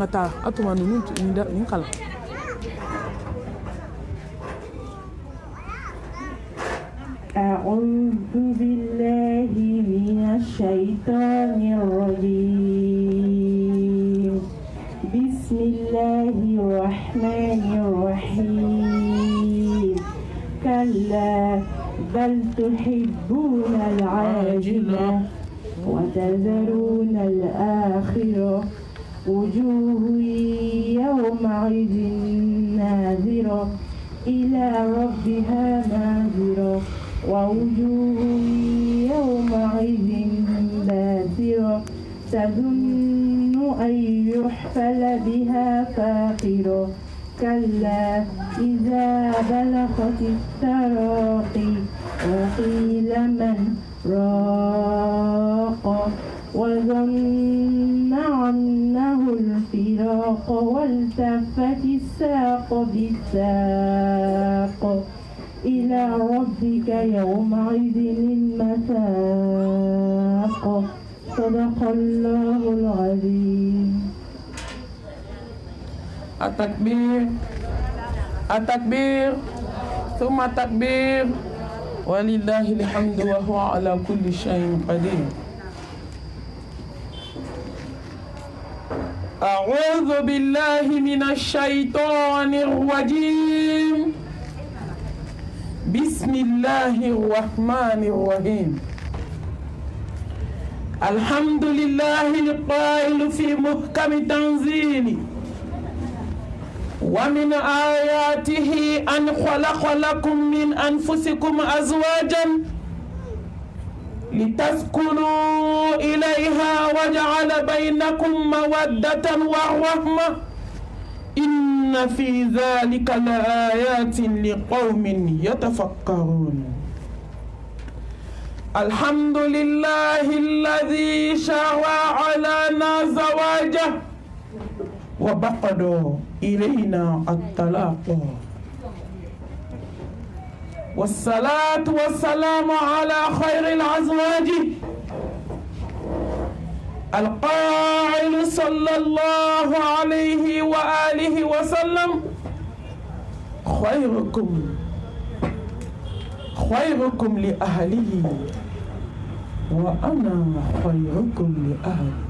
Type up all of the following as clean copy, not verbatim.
ngata atuma nunu ni kala أعوذ بالله من الشيطان الرجيم بسم الله الرحمن الرحيم كلا بل تحبون العاجلة وتذرون الآخرة وجوه يومئذ ناظرة إلى ربها ناظرة ووجوه يومئذ باسرة تظن أن يحفل بها فاقرة كلا إذا بلغت التراقي وقيل من راق وظن أنه الفراق والتفت الساق بالساق إلى ربك يومئذ المساق صدق الله العظيم. التكبير التكبير ثم التكبير ولله الحمد وهو على كل شيء قدير. أعوذ بالله من الشيطان الرجيم بسم الله الرحمن الرحيم الحمد لله القائل في محكم تنزيله ومن آياته أن خلق لكم من أنفسكم أزواجا لتسكنوا إليها وجعل بينكم مودة ورحمة إن في ذلك لآيات لقوم يتفكرون. الحمد لله الذي شرع لنا زواجه وبقد إلينا الطلاق والصلاة والسلام على خير الأزواج القائل صلى الله عليه وآله وسلم خيركم لأهله وأنا خيركم لأهلي.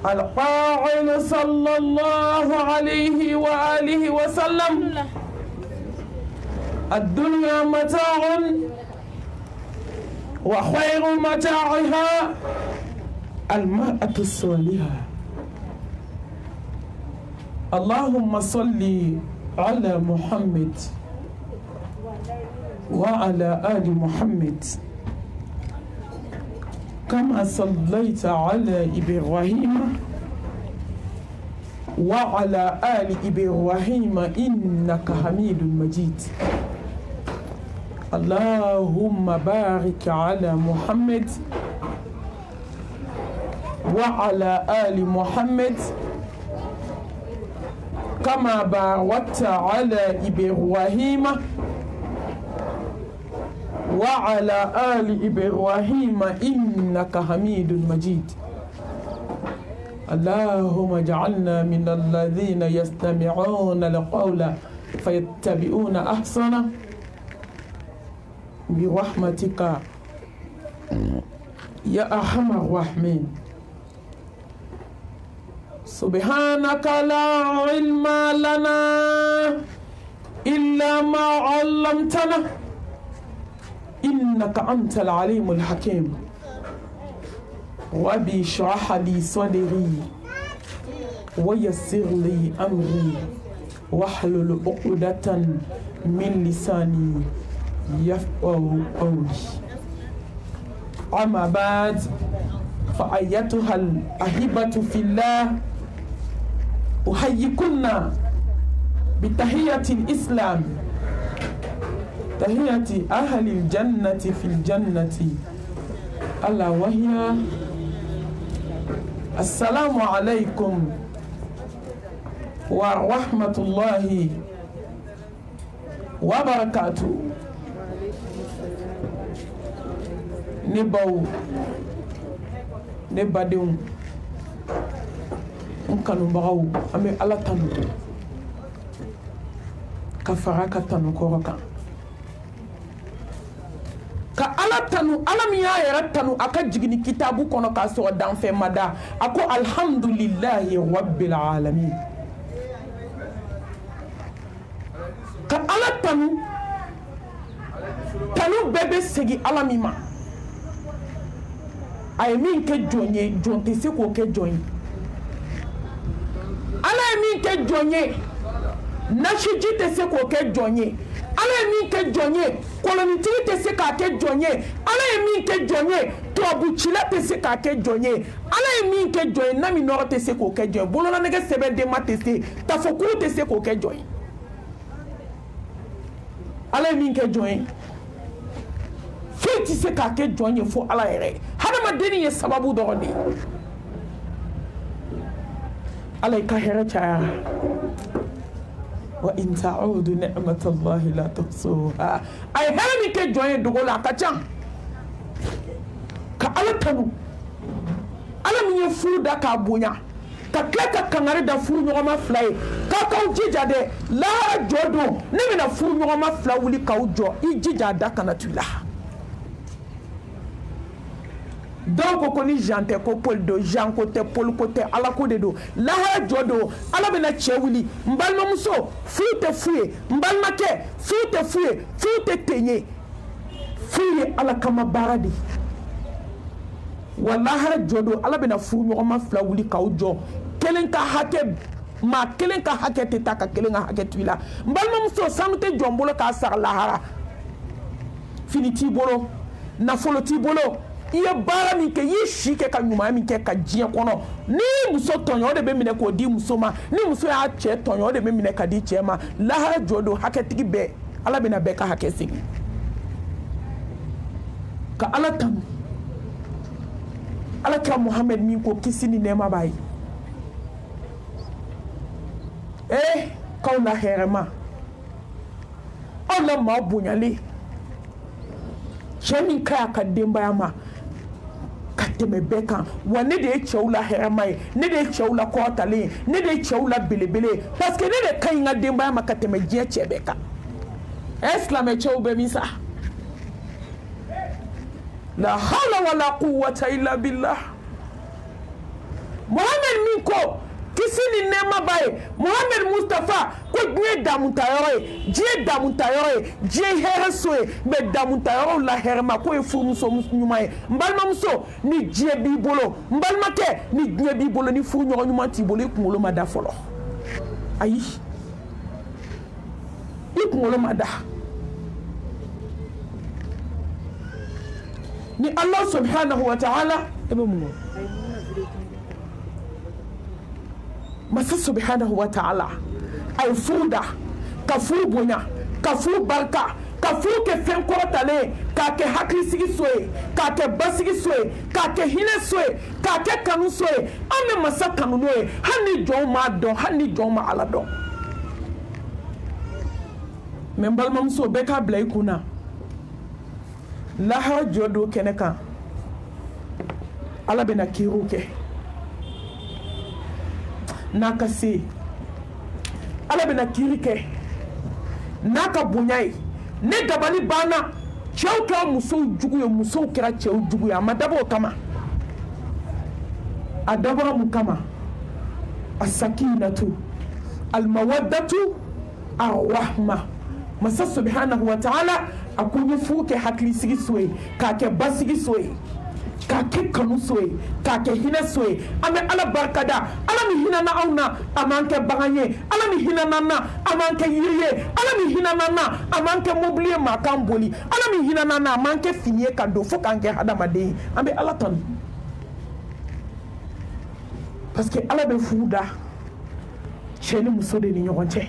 القائل صلى الله عليه وآله وسلم الدنيا متاع وخير متاعها المرأة الصالحة. اللهم صل على محمد وعلى آل محمد كما صليت على إبراهيم وعلى آل إبراهيم إنك حميد مجيد. اللهم بارك على محمد وعلى آل محمد كما باركت على إبراهيم وعلى آل إبراهيم إنك حميد مجيد. اللهم اجعلنا من الذين يستمعون القول فيتبعون أحسنه برحمتك يا أرحم الراحمين. سبحانك لا علم لنا إلا ما علمتنا إنك أنت العليم الحكيم. ربي اشرح لي صدري ويسر لي أمري واحلل عقدة من لساني يفقه قولي. أما بعد فأيتها الأحبة في الله أحييكن بتحية الإسلام تحية أهل الجنة في الجنة ألا وهي السلام عليكم ورحمة الله وبركاته. نبو نبادون kanubagaw an bɛ ala tanu ka fara ka tanu kɔrɔ kan ka ala tanu ala min y'a yɛrɛ tanu a ka jigin kitabu kɔnɔ k'a sɔrɔ danfɛn ma da a ko alhamdulillahi rabbil alamin ka ala tanu tanu bɛɛ bɛ segin ala min ma a ye min kɛ jɔn ye jɔn tɛ se k'o kɛ jɔn ye ala ye min kɛ jɔn ye nasiji tɛ se k'o kɛ jɔn ye ala ye min kɛ jɔn ye kolonitigi tɛ se k'a kɛ jɔn ye ala ye min kɛ jɔn ye tubabucila tɛ se k'a kɛ jɔn ye ala ye min kɛ jɔn ye nami nɔgɔ tɛ se k'o kɛ jɔn ye bololaɛgɛ sɛbɛndenma tɛ se tafokuru tɛ se k'o kɛ jɔn ye ala ye min kɛ jɔn ye foyi tɛ se k'a kɛ jɔn ye fo ala yɛrɛ hadamadenni ye sababu dɔrɔn de ye ala ka hɛrɛ cayara wa in ta'udu ni'matallahi la tuhsuha ay hɛrɛ min kɛ jɔn ye dogo la a ka ca ka ala tanu ala min ye furu da k'a bonya ka tila ka kangari da furu ɲɔgɔnma fila ye k'a k'aw jija dɛ lahara jɔ don ne bɛna furu ɲɔgɔnma fila wuli k'aw jɔ i jija a da kana to i la dɔw ko ni Jean tɛ ko Paul don Jean ko tɛ Paul ko tɛ ala ko de don lahara jɔ don ala bɛna cɛ wuli n balimamuso furu tɛ fu ye n balimakɛ furu tɛ fu ye furu tɛ ten ye furu ye ala kama baara de wa lahara jɔ don ala bɛna furu ɲɔgɔnma fila wuli k'aw jɔ kelen ka hakɛ maa kelen ka hakɛ tɛ taa ka kelen ka hakɛ to i la n balimamuso sanu tɛ jɔ n bolo k'a sara lahara fini t'i bolo nafolo t'i bolo i ye baara min kɛ i ye si kɛ ka ɲuman min kɛ ka diɲɛ kɔnɔ ni muso tɔɲɔ o de bɛ minɛ k'o di muso ma ni muso y'a cɛ tɔɲɔ o de bɛ minɛ ka di cɛ ma lahara jɔ don hakɛtigi bɛɛ ala bɛna bɛɛ ka hakɛ segin ka ala tanu ala kira Muhammed min ko kisi ni nɛɛma b'a ye k'aw la hɛrɛma aw la maa bonyalen cɛ min ka ɲi a ka denbaya ma ka tɛmɛ bɛɛ kan wa ne de ye cɛw la hɛrɛma ye ne de ye cɛw la kɔrɔtalen ye ne de ye cɛw la belebele ye parce que ne de ka ɲi n ka denbaya ma ka tɛmɛ diɲɛ cɛ bɛɛ kan silamɛ cɛw bɛ min sa la hawla wala quwwata illa billah Muhammed min ko kisi ni nɛɛma b'a ye Muhammed Mustafa ko diɲɛ damutayɔrɔ ye diɲɛ damutayɔrɔ ye diɲɛ hɛrɛ so ye mais damutayɔrɔ la hɛrɛma k'o ye furumuso ɲuman ye n balimamuso ni diɲɛ b'i bolo n balimakɛ ni diɲɛ b'i bolo ni furu ɲɔgɔn ɲuman t'i bolo i kunkolo ma da fɔlɔ ayi i kunkolo ma da ni Allah subhanahu wa ta'ala e bɛ mun masa subhanahu wa ta'ala a ye furu da ka furu bonya ka furu barika ka furu kɛ fɛn kɔrɔtalen k'a kɛ hakilisigi so ye k'a kɛ basigi so ye k'a kɛ hinɛ so ye k'a kɛ kanu so ye an bɛ masa kanu n'o ye hali ni jɔnw m'a dɔn hali ni jɔnw ma ala dɔn mɛ n balimamuso bɛɛ k'a bila i kun na lahara jɔ don kɛnɛ kan ala bɛna kiiriw kɛ n'a ka se ala bɛna kiiri kɛ n'a ka bonya ye ne dabali banna cɛw kɛra musow jugu ye musow kɛra cɛw jugu ye a ma dabɔ o kama a dabɔra mun kama as-sakinatu al-mawaddatu ar-rahma masa subhanahu wa ta'ala a ko n ye furu kɛ hakilisigi so ye k'a kɛ basigi so ye k'a kɛ kanu so ye k'a kɛ hinɛ so ye an bɛ ala barikada ala min hinɛ na anw na a m'an kɛ bagan ye ala min hinɛ na na a m'an kɛ yiri ye ala min hinɛ na na a m'an kɛ mobili ye maa kan boli ala min hinɛ na na a m'an kɛ fini ye ka don fo k'an kɛ hadamaden ye an bɛ ala tanu parce que ala bɛ furu da cɛ ni muso de ni ɲɔgɔn cɛ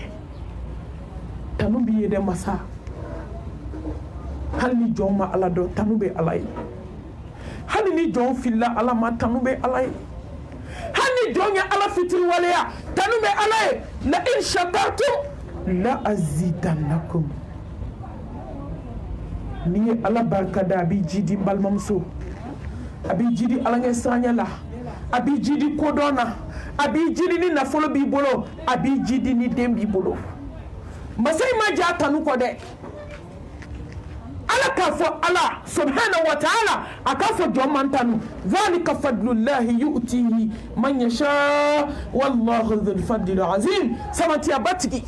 tanu b'i ye dɛ masa hali ni jɔn ma ala dɔn tanu bɛ ala ye hali ni jɔn filila ala ma tanu bɛ ala ye hali ni jɔn ye ala fitiri waleya tanu bɛ ala ye la in shakartum la azidannakum ni ye ala barikada a b'i jidi n balimamuso a b'i jidi ala ɲɛ siranya la a b'i jidi kodɔn na a b'i jidi ni nafolo b'i bolo a b'i jidi ni den b'i bolo masa in ma ja tanu kɔ dɛ ala k'a fɔ ala subhanahu wa ta'ala a k'a fɔ jɔn man tanu zalika fadlullahi yu'tihi man yasha wallahu dhul fadlil azim samatiya batigi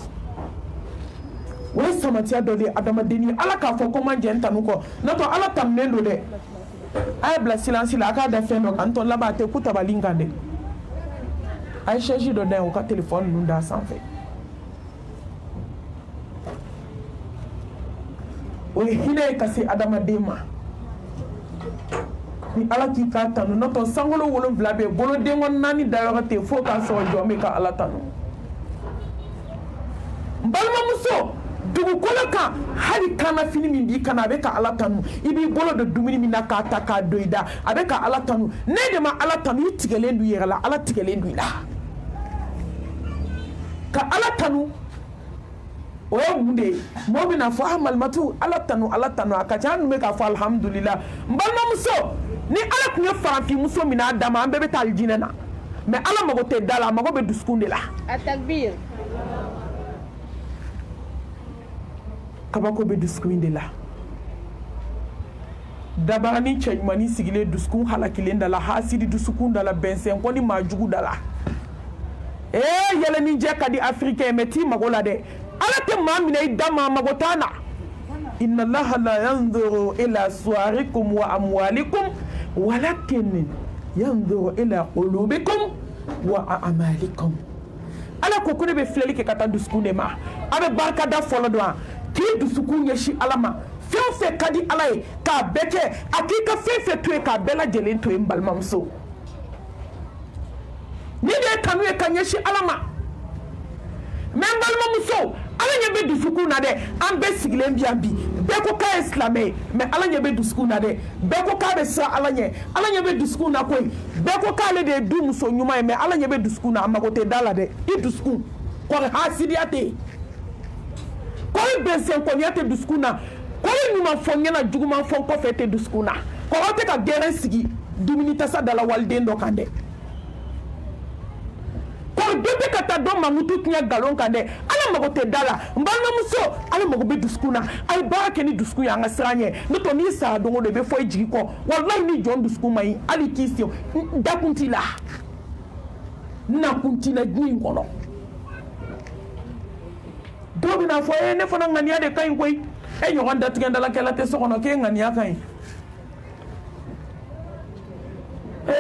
o ye samatiya dɔ de adamadeni ala k'a fɔ ko man jɛ n tanu kɔ n'o tɛ ala tanunen don dɛ a ye bila silence la a k'a da fɛn dɔ kan n tɔ laban a tɛ ku tabali kan dɛ a ye chaise dɔ da yen o ka téléphone ninnu d'a sanfɛ o ye hinɛ ye ka se adamaden ma ni ala k'i k'a tanu n'o tɛ sankolo 7 bɛ yen boloden kɔnɔ 4 dayɔrɔ tɛ yen fo k'a sɔrɔ jɔn bɛ ka ala tanu n balimamuso dugukolo kan hali kana fini min b'i kana a bɛ ka ala tanu i b'i bolo don dumuni min na k'a ta k'a don i da a bɛ ka ala tanu ne de ma ala tanu i tigɛlen don i yɛrɛ la ala tigɛlen don i la ka ala tanu o ye mun de ye mɔgɔ bɛna fɔ a malimatu ala tanu a ka ca an dun bɛ k'a fɔ alhamdulila n balimamuso ni ala tun ye farafinmuso min a d'a ma an bɛɛ bɛ taa alijinɛ na mɛ ala mago tɛ da la a mago bɛ dusukun de la a takbir kabako bɛ dusukun de la dabarani cɛɲumanin sigilen dusukun halakilen da la hasidi dusukun da la bɛnsɛn ko ni maajugu da la yɛlɛnijɛ ka di afirikɛn mɛ t'i mago la dɛ ala tɛ maa minɛ i da maa mago t'a na inna allaha la yanzuru ila suwarikum wa amwalikum walakin yanzuru ila qulubikum wa a'malikum ala ko ko ne bɛ filɛli kɛ ka taa dusukun de ma a bɛ barikada fɔlɔ dɔn k'i dusukun ɲɛsin ala ma fɛn o fɛn ka di ala ye k'a bɛɛ kɛ a k'i ka fɛn fɛn to yen k'a bɛɛ lajɛlen to yen n balimamuso ni de ye kanu ye ka ɲɛsin ala ma mɛ n balimamuso ala ɲɛ bɛ dusukun na dɛ an bɛɛ sigilen bi yan bi bɛɛ ko k'a ye silamɛ ye mɛ ala ɲɛ bɛ dusukun na dɛ bɛɛ ko k'a bɛ siran ala ɲɛ bɛ dusukun na koyi bɛɛ ko k'ale de ye du muso ɲuman ye mɛ ala ɲɛ bɛ dusukun na a mago tɛ da la dɛ i dusukun kɔri hasidiya tɛ yen kɔri bɛnsɛnkɔniya tɛ dusukun na kɔri ɲuman fɔ n ɲɛna juguman fɔ n kɔfɛ tɛ dusukun na kɔrɔ tɛ ka gɛrɛn sigi dumuni tasa da la waliden dɔ kan dɛ kɔrɔ bɛɛ bɛ ka taa dɔ mamutu tiɲɛ nkalon kan dɛ ala mago tɛ da la n balimamuso ala mago bɛ dusukun na a ye baara kɛ ni dusukun ye an ka siran ɲɛ n'o tɛ n'i sara don o don i bɛ fɔ i jigi kɔ walayi ni jɔn dusukun ma ɲi hali k'i sen dakun t'i la nakun t'i la diɲɛ in kɔnɔ dɔw bɛna fɔ ne fana ŋaniya de ka ɲi koyi e ɲɔgɔn datigɛndalakɛla tɛ so kɔnɔ k'e ŋaniya ka ɲi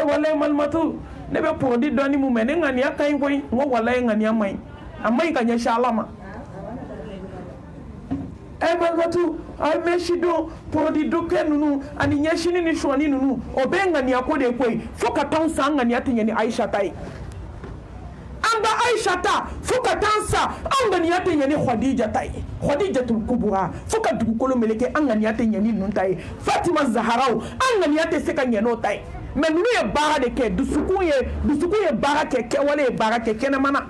walayi malimatu ne bɛ porodi dɔɔni mun mɛ ne ŋaniya ka ɲi koyi n ko walayi ŋaniya ma ɲi a ma ɲi ka ɲɛsin ala ma malimatu a ye mɛsi don porodi dɔkɛ ninnu ani ɲɛsini ni sɔɔni ninnu o bɛɛ ŋaniya ko de ye koyi fo ka taa san ŋaniya tɛ ɲɛ ni ayisa ta ye an ba ayisa ta fo ka taa sa an ŋaniya tɛ ɲɛ ni khadija ta ye khadijatul kubura fo ka dugukolo meleke an ŋaniya tɛ ɲɛ ni ninnu ta ye fatima zaharaw an ŋaniya tɛ se ka ɲɛ n'o ta ye mɛ ninnu ye baara de kɛ dusukun ye baara kɛ kɛwale ye baara kɛ kɛnɛmana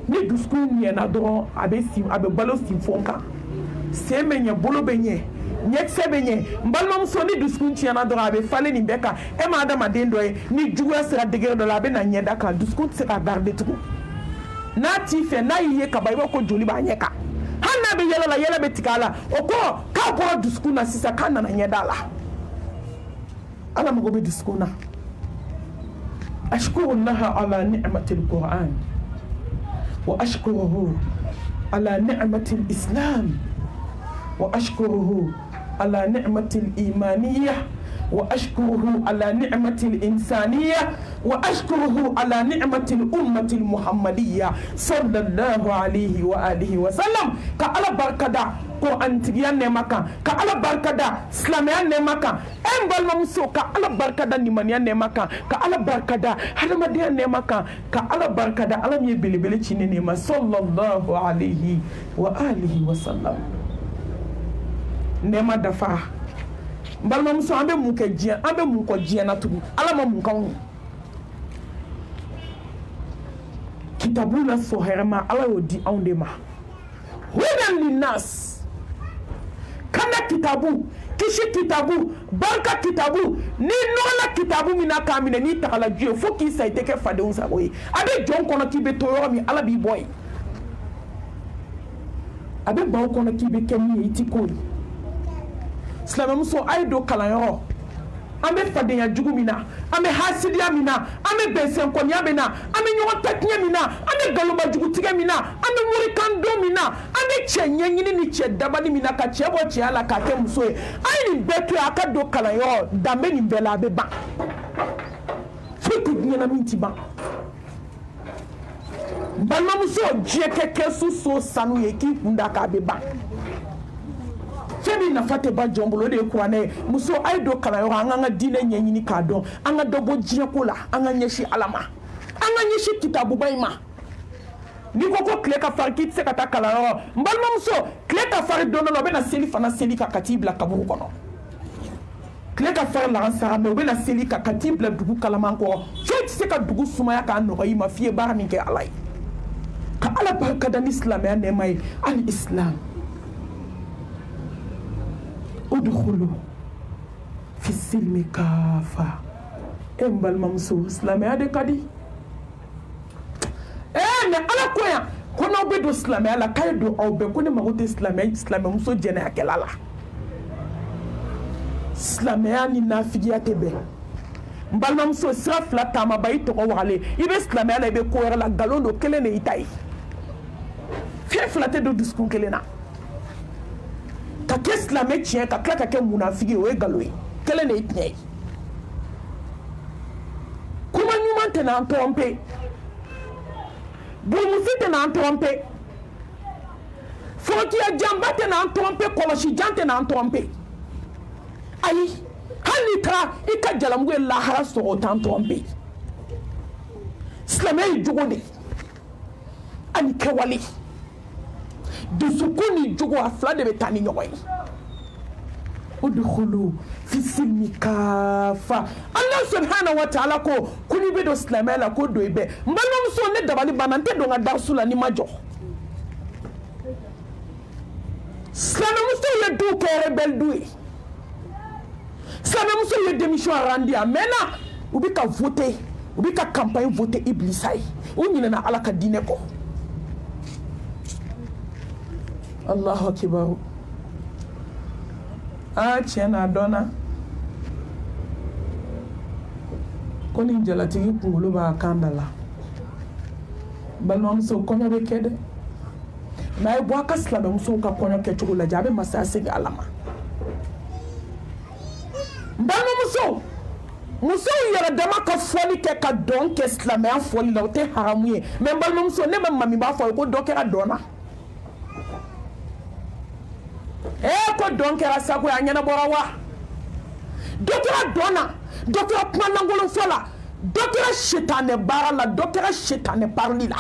ni dusukun ɲɛna dɔrɔn a bɛ balo sinfɔn kan sen bɛ ɲɛ bolo bɛ ɲɛ ɲɛkisɛ bɛ ɲɛ n balimamuso ni dusukun tiɲɛna dɔrɔn a bɛ falen nin bɛɛ kan e ma adamaden dɔ ye ni juguya sera degré dɔ la a bɛ na ɲɛda kan dusukun tɛ se ka garder tugun n'a t'i fɛ n'a y'i ye kaban i b'a ko joli b'a ɲɛ kan hali n'a bɛ yɛlɛ la yɛlɛ bɛ tigɛ a la o kɔrɔ k'a bɔra dusukun na sisan k'a nana ɲɛda la ala mago bɛ dusukun na ashkurullaha ala ni'matil qur'an wa ashkuruhu ala ni'matil islam wa ashkuruhu ala ni'matil imaniyah wa ashkuruhu ala ni'matil insaniyah wa ashkuruhu ala ni'matil ummatil muhammadiyah sallallahu alaihi wa alihi wa sallam ka ala barkada Quran tigiya nɛma kan ka ala barikada silamɛya nɛma kan e balimamuso ka ala barikada nimaniya nɛma kan ka ala barikada hadamadenya nɛma kan ka ala barikada ala min ye belebele ci ne nɛma sallallahu alaihi wa alihi wa sallam nɛma dafa balimamuso an bɛ mun kɛ diɲɛ an bɛ mun kɔ diɲɛ na tugun ala ma mun k'anw ye kitabu la sɔhɛrɛma ala y'o di anw de ma hudan linnas kana kitabu kishi kitabu barka kitabu ni nola kitabu mina kamine ni takala Dieu faut qu'il ça été que fadeun sa boy abe jon kono kibe toyo mi ala bi boy abe baw kono kibe kemi iti koy slama muso ay do kalayo ame fadenya jugu mina ame hasidiya mina ame besen konya bena ame nyoga tatnya mina ame galoba jugu tige mina ame muri kando mina ame chenye nyini ni che dabani mina ka chebo che ala ka ke muso e ai ni betu aka do kala yo dambe ni bela be ba fiku nyana minti ba balma muso jeke kesu so sanu ye ki kunda ka be ba femi na fate ba jombolo de kwane muso ay do kala yo anga dine nyenyini ka don anga dobo jine ko la anga nyeshi alama anga nyeshi kitabu bayma ni ko kle ka farki se ka ta kala yo mbalma muso kle ka fari dono no be na seli fana seli ka katibla kaburu kono kle ka fari la ansara me be na seli ka katibla dugu kalama ko feti se ka dugu sumaya ka no yi ma fie bara min ke alai ka ala ba ka dan islam ya ne mai al islam udkhulu fi silmi kafa embal mamsu islam ya de kadi me ala koya kono be do islam ya la kay do o be ko ne magote islam muso jene akelala islam ya ni nafiya tebe mbal mamsu sira fla tama bay to ko wale ibe islam ya la be ko la galondo kele ne itai fi flate do discours kele na ka ke islamé tien ka kla ka ke munafiki o egaloy kele ne itne kuma nyuma te na tromper bu musite na tromper foti a jamba te na tromper ko shi jante na tromper ayi hali tra ika jalamwe la hara so o tan tromper islamé jugode ani kewali dusukuni jugo afla de betani nyoy udkhulu fi silmi kafa Allah subhanahu wa ta'ala ko kuni be do islamela ko do ibe mbalo muso ne dabali banante do ngada sula ni majo islamu muso ye do ko rebel do islamu muso ye démission randi amena ubika voter ubika campagne voter iblisai unyina na alaka dine ko Allahu akbar chena dona koni jalatigi kungulu ba kandala balma muso konya be kede na e boaka sla be muso ka konya ke chugula jabe masase ga alama balma muso yara dama ka foli ke ka don ke slamé en foli la te haramuye mais balma muso ne ma mami ba fo ko dokera dona ko donc era sako ya nyana borawa dokera dona dokera panangolo fola dokera shetane barala dokera shetane parli la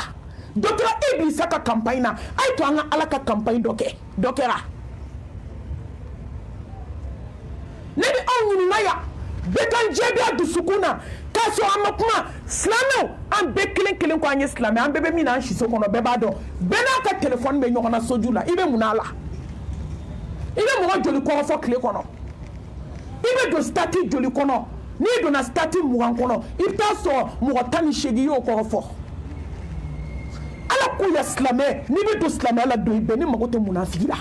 dokera iblisa ka campagne na ay to anga ala ka campagne dokera nebi awuni naya bekan jebia du sukuna kaso amakuma slamo am be kelen ko anye slame am bebe mina an shiso kono beba do bena ka telephone be nyona sojula ibe munala ibe mo joli ko fo kle kono ibe do stati joli kono ni do na stati muwan kono ita so mo tani shegi yo ko fo ala ko ya slame ni be do slame ala do ibe ni magote munafiki la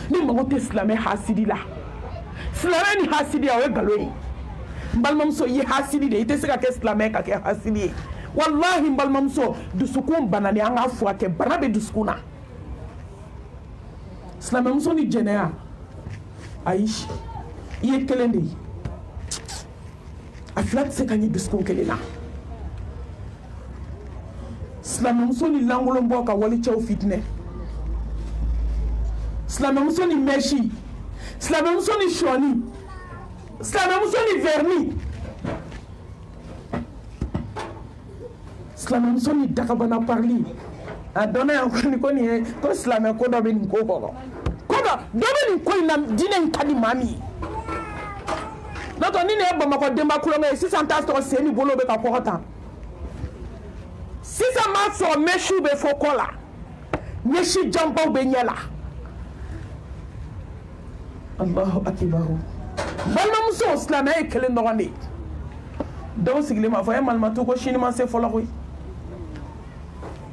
ni magote slame hasidi la slame ni hasidi ya we galoi mbalmamso yi hasidi de ite sika ke slame ka ke hasidi wallahi mbalmamso dusukun banani anga fuwa ke banabe dusukuna slamamso ni jenea aish iye kelende aflat se kanyi dusukun kelena slamamso ni langolo mboka wali chaw fitne slamamso ni meshi slamamso ni shoni slamamso ni verni slamamso ni dakabana parli adona yankoni koni ko slame ko do be ni ko ko do be ni ko na dine nkadi mami nato ni ne ba mako demba kulo me 600 to se ni bolo be ka ko hota 600 ma so meshu be fokola meshi jambo be nyela Allahu akbar. Balimamuso silamɛya ye kelen dɔrɔn de ye. Dɔw sigilen b'a fɔ malimatu ko sini ma se fɔlɔ koyi.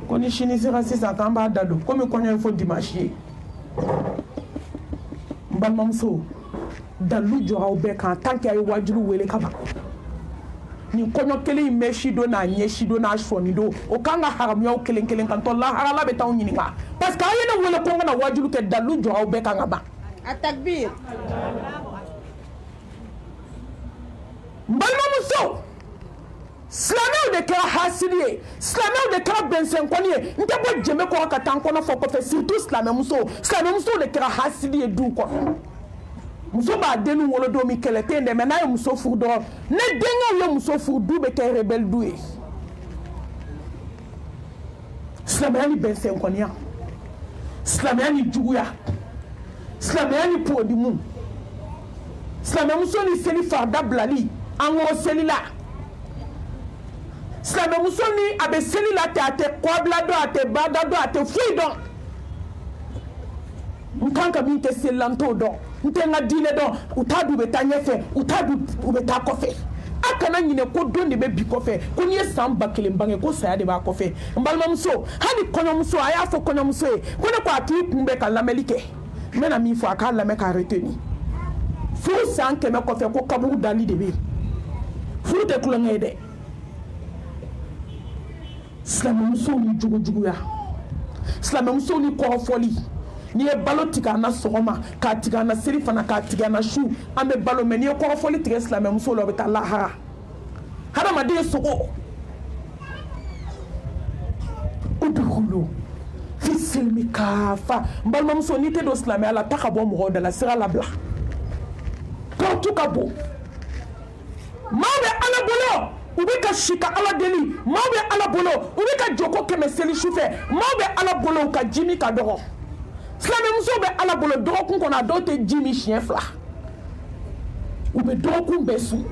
Ko ni sini sera sisan k'an b'a da don komi kɔɲɔ ye fo dimanche ye. N balimamuso dalu jɔra aw bɛɛ kan tant que a ye wajulu wele ka ban. Nin kɔɲɔ kelen in bɛ si don n'a ɲɛ si don n'a sɔnni don o kan ka haramuyaw kelen kelen kan tɔ laharala bɛ t'anw ɲininka parce que a ye ne wele ko n kana wajulu kɛ dalu jɔra aw bɛɛ kan ka ban. A takbir. N balimamuso silamɛw de kɛra hasidi ye silamɛw de kɛra bɛnsɛnkɔni ye n tɛ bɔ jɛmɛ kɔrɔ ka taa n kɔnɔ fɔ kɔfɛ surtout silamɛmusow de kɛra hasidi ye duw kɔnɔ. Muso b'a denw wolo don min kɛlɛ tɛ yen dɛ mais n'a ye muso furu dɔrɔn ne denkɛw ye muso furu du bɛ kɛ rebelle du ye. Silamɛya ni bɛnsɛnkɔniya silamɛya ni juguya silamɛya ni podimu silamɛmuso ni seli farida bilali an k'o seli la silamɛmuso ni a bɛ seli la ten a tɛ kɔbila dɔn a tɛ bada dɔn a tɛ foyi dɔn n kan ka min kɛ seli la n t'o dɔn n tɛ n ka diinɛ dɔn u t'a dun u bɛ taa ɲɛfɛ u t'a dun u bɛ taa kɔfɛ a kana ɲinɛ ko don de bɛ bi kɔfɛ ko n'i ye san 1000 bange ko saya de b'a kɔfɛ n balimamuso hali kɔɲɔmuso a y'a fɔ kɔɲɔmuso ye ko ne ko a k'i kunbɛn ka lamɛnni kɛ n bɛna min fɔ a k'a lamɛn k'a retenir furu san 100 kɔfɛ ko kaburu dali de bɛ yen furu tɛ tulonkɛ ye dɛ silamɛmusow ni jugujuguya silamɛmusow ni kɔrɔfɔli n'i ye balo tigɛ an na sɔgɔma k'a tigɛ an na seli fana k'a tigɛ an na su an bɛ balo mɛ n'i ye kɔrɔfɔli tigɛ silamɛmusow la o bɛ taa lahara hadamaden ye sogo udkhulu fi silmi kaafa n balimamuso n'i tɛ don silamɛya la taa ka bɔ mɔgɔw da la sira labila kɔrɔtu ka bon maaw bɛ ala bolo u bɛ ka si ka ala deli maaw bɛ ala bolo u bɛ ka jɔ ko 100 seli su fɛ maaw bɛ ala bolo u ka ji min ka dɔgɔ silamɛmuso bɛ ala bolo dɔgɔkun kɔnɔ a dɔw tɛ ji min siɲɛ 2 u bɛ dɔgɔkun bɛɛ sun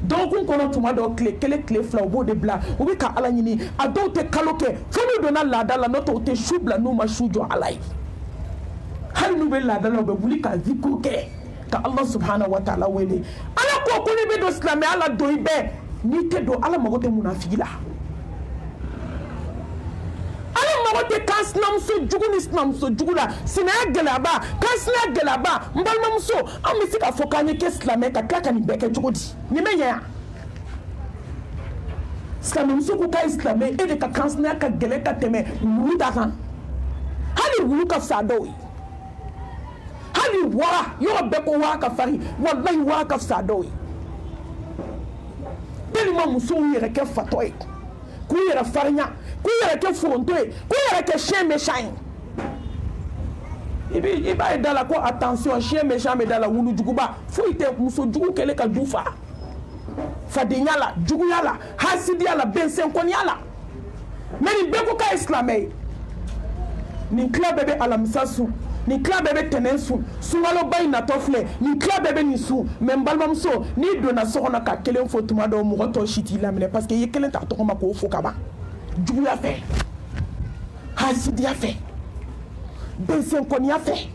dɔgɔkun kɔnɔ tuma dɔw tile 1 tile 2 u b'o de bila u bɛ ka ala ɲini a dɔw tɛ kalo kɛ fo n'u donna laada la n'o tɛ u tɛ su bila n'u ma su jɔ ala ye hali n'u bɛ laada la u bɛ wuli ka zikuru kɛ ka ala subhanahu wa ta'ala wele ala ko n'i bɛ don silamɛya la don i bɛɛ n'i tɛ don ala mago tɛ munafigi la ala mago tɛ kan sinamuso jugu ni sinamuso jugu la sinaya gɛlɛyaba kan sinaya gɛlɛyaba n balimamuso an bɛ se k'a fɔ k'an ye kɛ silamɛ ka tila ka nin bɛɛ kɛ cogo di nin bɛ ɲɛ yan silamɛmuso ko k'a ye silamɛ e de ka kan sinaya ka gɛlɛn ka tɛmɛ wulu ta kan hali wulu ka fisa dɔw ye hali wara yɔrɔ bɛɛ ko wara ka farin walahi wara ka fisa dɔw ye tellement musow yɛrɛ kɛ fatɔ ye k'u yɛrɛ farinya k'u yɛrɛ kɛ foronto ye k'u yɛrɛ kɛ chien méchant ye i b'a ye da la ko attention chien méchant bɛ da la wulu juguba foyi tɛ muso jugu kɛlen ka du fa fadenya la juguya la hasidiya la bɛnsɛnkɔniya la mais nin bɛɛ ko k'a ye silamɛ ye nin tila bɛɛ bɛ alamisa sun nin tila bɛɛ bɛ tɛnɛn sun sunkaloba in natɔ filɛ nin tila bɛɛ bɛ nin sun mais n balimamuso n'i donna so kɔnɔ ka kelen fɔ tuma dɔw mɔgɔ tɔw si t'i laminɛ parce que i ye kelen ta tɔgɔ ma k'o fo ka ban juguya fɛ hasidiya fɛ bɛnsɛnkɔniya fɛ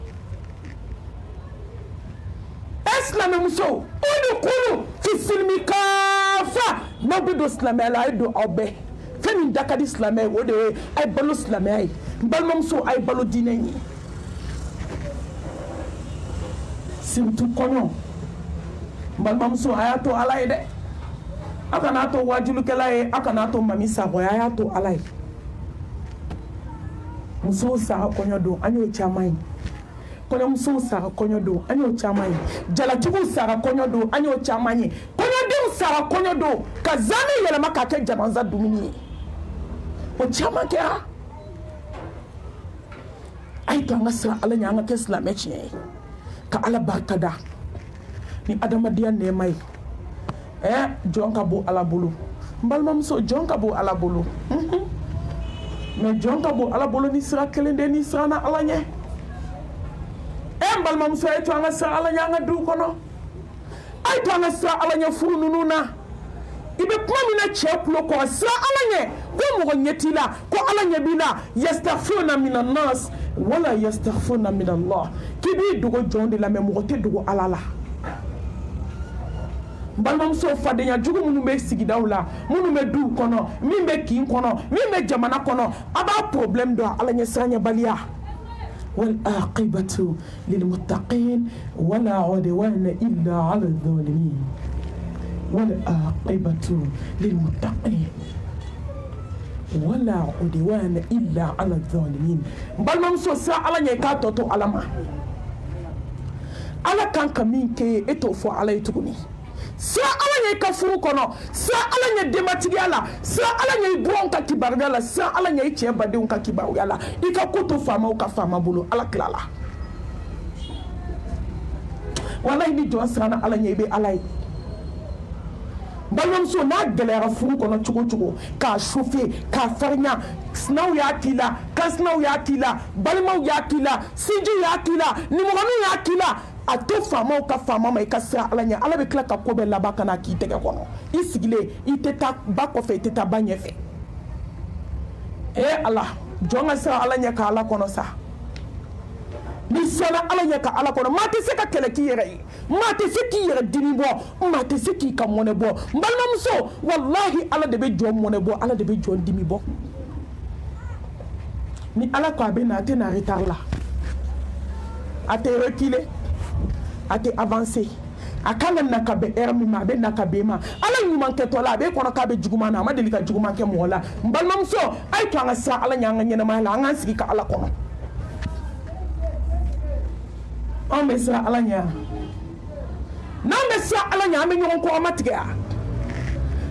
silamɛmuso o de kulu fi silmi kaafa n'aw bɛ don silamɛya la a ye don aw bɛɛ fɛn min da ka di silamɛ ye o de ye a ye balo silamɛya ye n balimamuso a ye balo diinɛ ye surtout kɔɲɔ n balimamuso a y'a to ala ye dɛ a kana to wajulukɛla ye a kana to mami sakɔ ye a y'a to ala ye musow sara kɔɲɔ don an y'o caman ye kɔɲɔmusow sara kɔɲɔ don an y'o caman ye jalatigiw sara kɔɲɔ don an y'o caman ye kɔɲɔdenw sara kɔɲɔ don ka zaami yɛlɛma k'a kɛ jamanza dumuni ye o caman kɛra a ye to an ka siran ala ɲɛ an ka kɛ silamɛ tiɲɛ ye ka ala barika da ni adamadenya nɛɛma ye jɔn ka bon ala bolo n balimamuso jɔn ka bon ala bolo mais jɔn ka bon ala bolo ni sira kelen de ni siranna ala ɲɛ n balimamuso a ye to an ka siran ala ɲɛ an ka duw kɔnɔ a ye to an ka siran ala ɲɛ furu ninnu na ibe kuma mina che kulo ko sa alanye ko mo nyetila ko alanye bila yastaghfiruna minan nas wala yastaghfiruna min Allah kibi dugo jonde la me mo te dugo alala balmam so fadenya jugu munu be sigidaw la munu be du kono min be kin kono min be jamana kono aba problem do alanye sanya baliya wal aqibatu lil muttaqin wala udwana illa ala adh-dhalimin wal aqibatu lil muttaqin wala udwana illa ala adh-dhalimin balmam so sa alanye ka toto alama ala kan kamin ke eto fo alay tuguni sa alanye ka furu kono sa alanye dematigi ala sa alanye bon ka kibarga la sa alanye che bade ka kibaru ala ika koto fama o ka fama bulu ala klala wallahi ni jo sana alanye be alay balom so na galera furu kono chugo ka chauffer ka farnya snaw ya kila ka snaw ya kila balmo ya kila siju ya kila ni mo ya kila ato fama ka fama mai ka sa alanya ala be kla ka ko be laba kana ki tege kono isigile iteta bako fe iteta banyefe ala jonga sa alanya ka ala kono sa ni sana alanya ka ala kono mate se ka kele ki yere mate se ki yere dini bo mate se ki ka mone bo mbalma muso wallahi ala de be jom mone bo ala de be jom dimi bo ni ala ko be na te na retard la ate reculer ate avancer akana nakabe ermi ma be nakabe ma ala nyuma ke tola be kono ka be juguma na ma delika juguma ke mola mbalmam so ay to nga sa ala nyanga nyena ma la nga sigi ka ala kono on be sa ala nya na be sa ala nya me nyon ko amatige a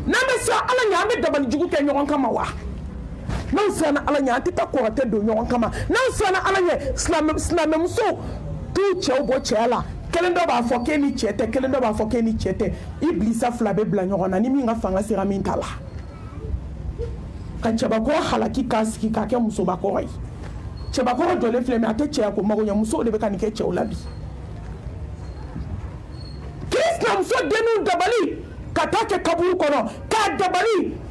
na be sa ala nya me dabal jugu ke nyon kama wa nan sana ala nya tita ko te do nyon kama nan sana ala nya islam so tu che obo che ala kelendo ba fo ke ni chete kelendo ba fo ke ni chete iblisa flabe bla nyona ni mi nga fanga sira min tala kan chaba ko halaki kaski ka ke muso ba ko rai chaba ko dole fleme ate che ko mago nya muso de be kan ke che olabi kristam so denu dabali katake kaburu kono ka dabali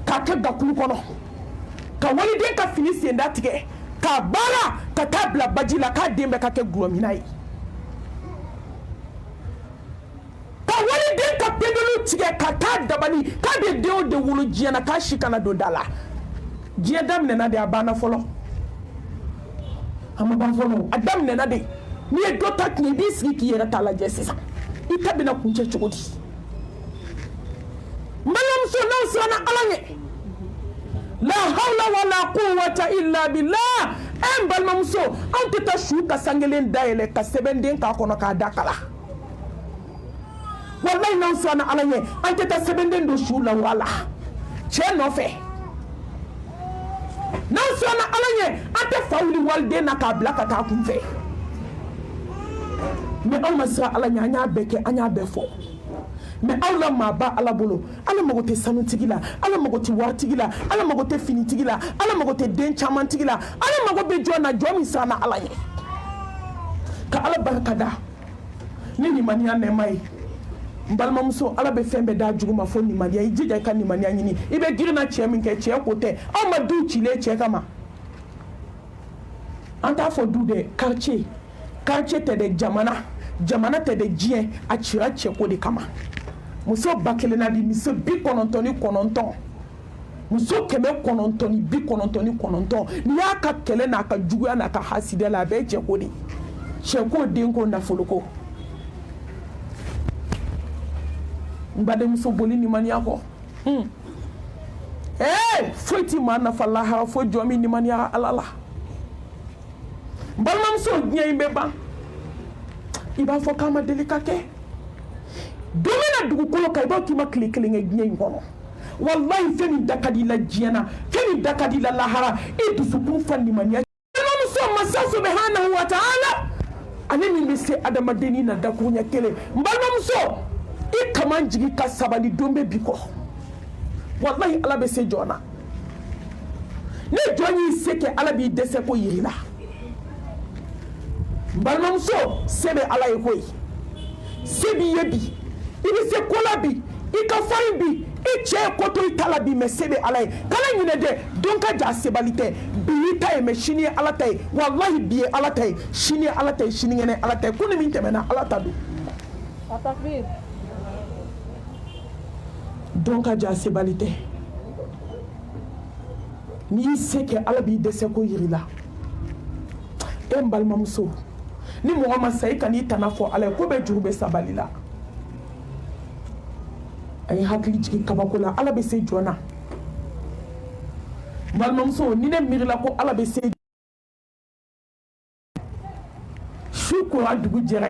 ka ke gakulu kono ka wali de ka fini senda tige ka bala ka tabla bajila ka dembe ka ke glominai ka wali de ka pedulu tige ka ta dabani ka de deo de wulu jiana ka shikana do dala jia dam nena de abana folo ama ban folo adam nena de ni e do tak ni bisiki ki yera tala jesisa itabina kunche chukudi mbalam so na sana alanye la hawla wala quwwata illa billah embal mamso ante ta shuka sangelen daele ka sebenden ka kono ka dakala wallahi nan sana alanye ante ta sebenden do shula wala che no fe nan sana alanye ante fawli walde na ka blaka ta kunfe me amma sa alanye anya beke anya befo mais Allah ma ba ala bolo ala magote sanu tigila ala magote war tigila ala magote fini tigila ala magote den chaman tigila ala magobe jona jomi sana ala ye ka ala barakada ni mania ne mai mbalma muso ala be fembe da juguma fo ni mania ijija ka ni mania nyini ibe girina chemi ke che kote o ma du chile che kama anta fo du de quartier te de jamana te de jien a chira che ko de kama muso bakelena di muso bi konontoni kononton muso keme konontoni bi konontoni kononton ni aka kele na aka juguya na aka haside la be cheko di cheko denko na foloko mbade muso boli ni mania ko foti mana falaha fo jomi ni mania alala balmam so nyai beba iba fo kama delikake domina dugu kolo kay ba kima klikling ngey ngono wallahi femi dakadi la jiana femi dakadi la lahara e du sukun fandi mania no so masa subhanahu wa ta'ala anemi be se adama deni na dakunya kele mbalma so e kaman jigi ka sabali dombe biko wallahi ala be se jona ne joni seke ala bi dese ko yirila mbalma so sebe ala e koy sebi yebi il se kolabi i ka farin bi i cɛ koto i tala bi mais sebe ala ye kala ɲinɛ dɛ don ka ja sebali tɛ bi i ta ye mais sini ye ala ta ye wallahi bi ye ala ta ye sini ye ala ta ye sinikɛnɛ ala ta ye ko ni min tɛmɛna ala ta don don ka ja sebali tɛ n'i y'i se kɛ ala b'i dɛsɛ ko yiri la e n balimamuso ni mɔgɔ ma sa i kan'i tana fɔ ala ye ko bɛɛ juru bɛ sabali la a ye hakili jigin kabako la ala bɛ se jɔn na balimamuso ni ne miirila ko ala bɛ se su kora dugu jɛra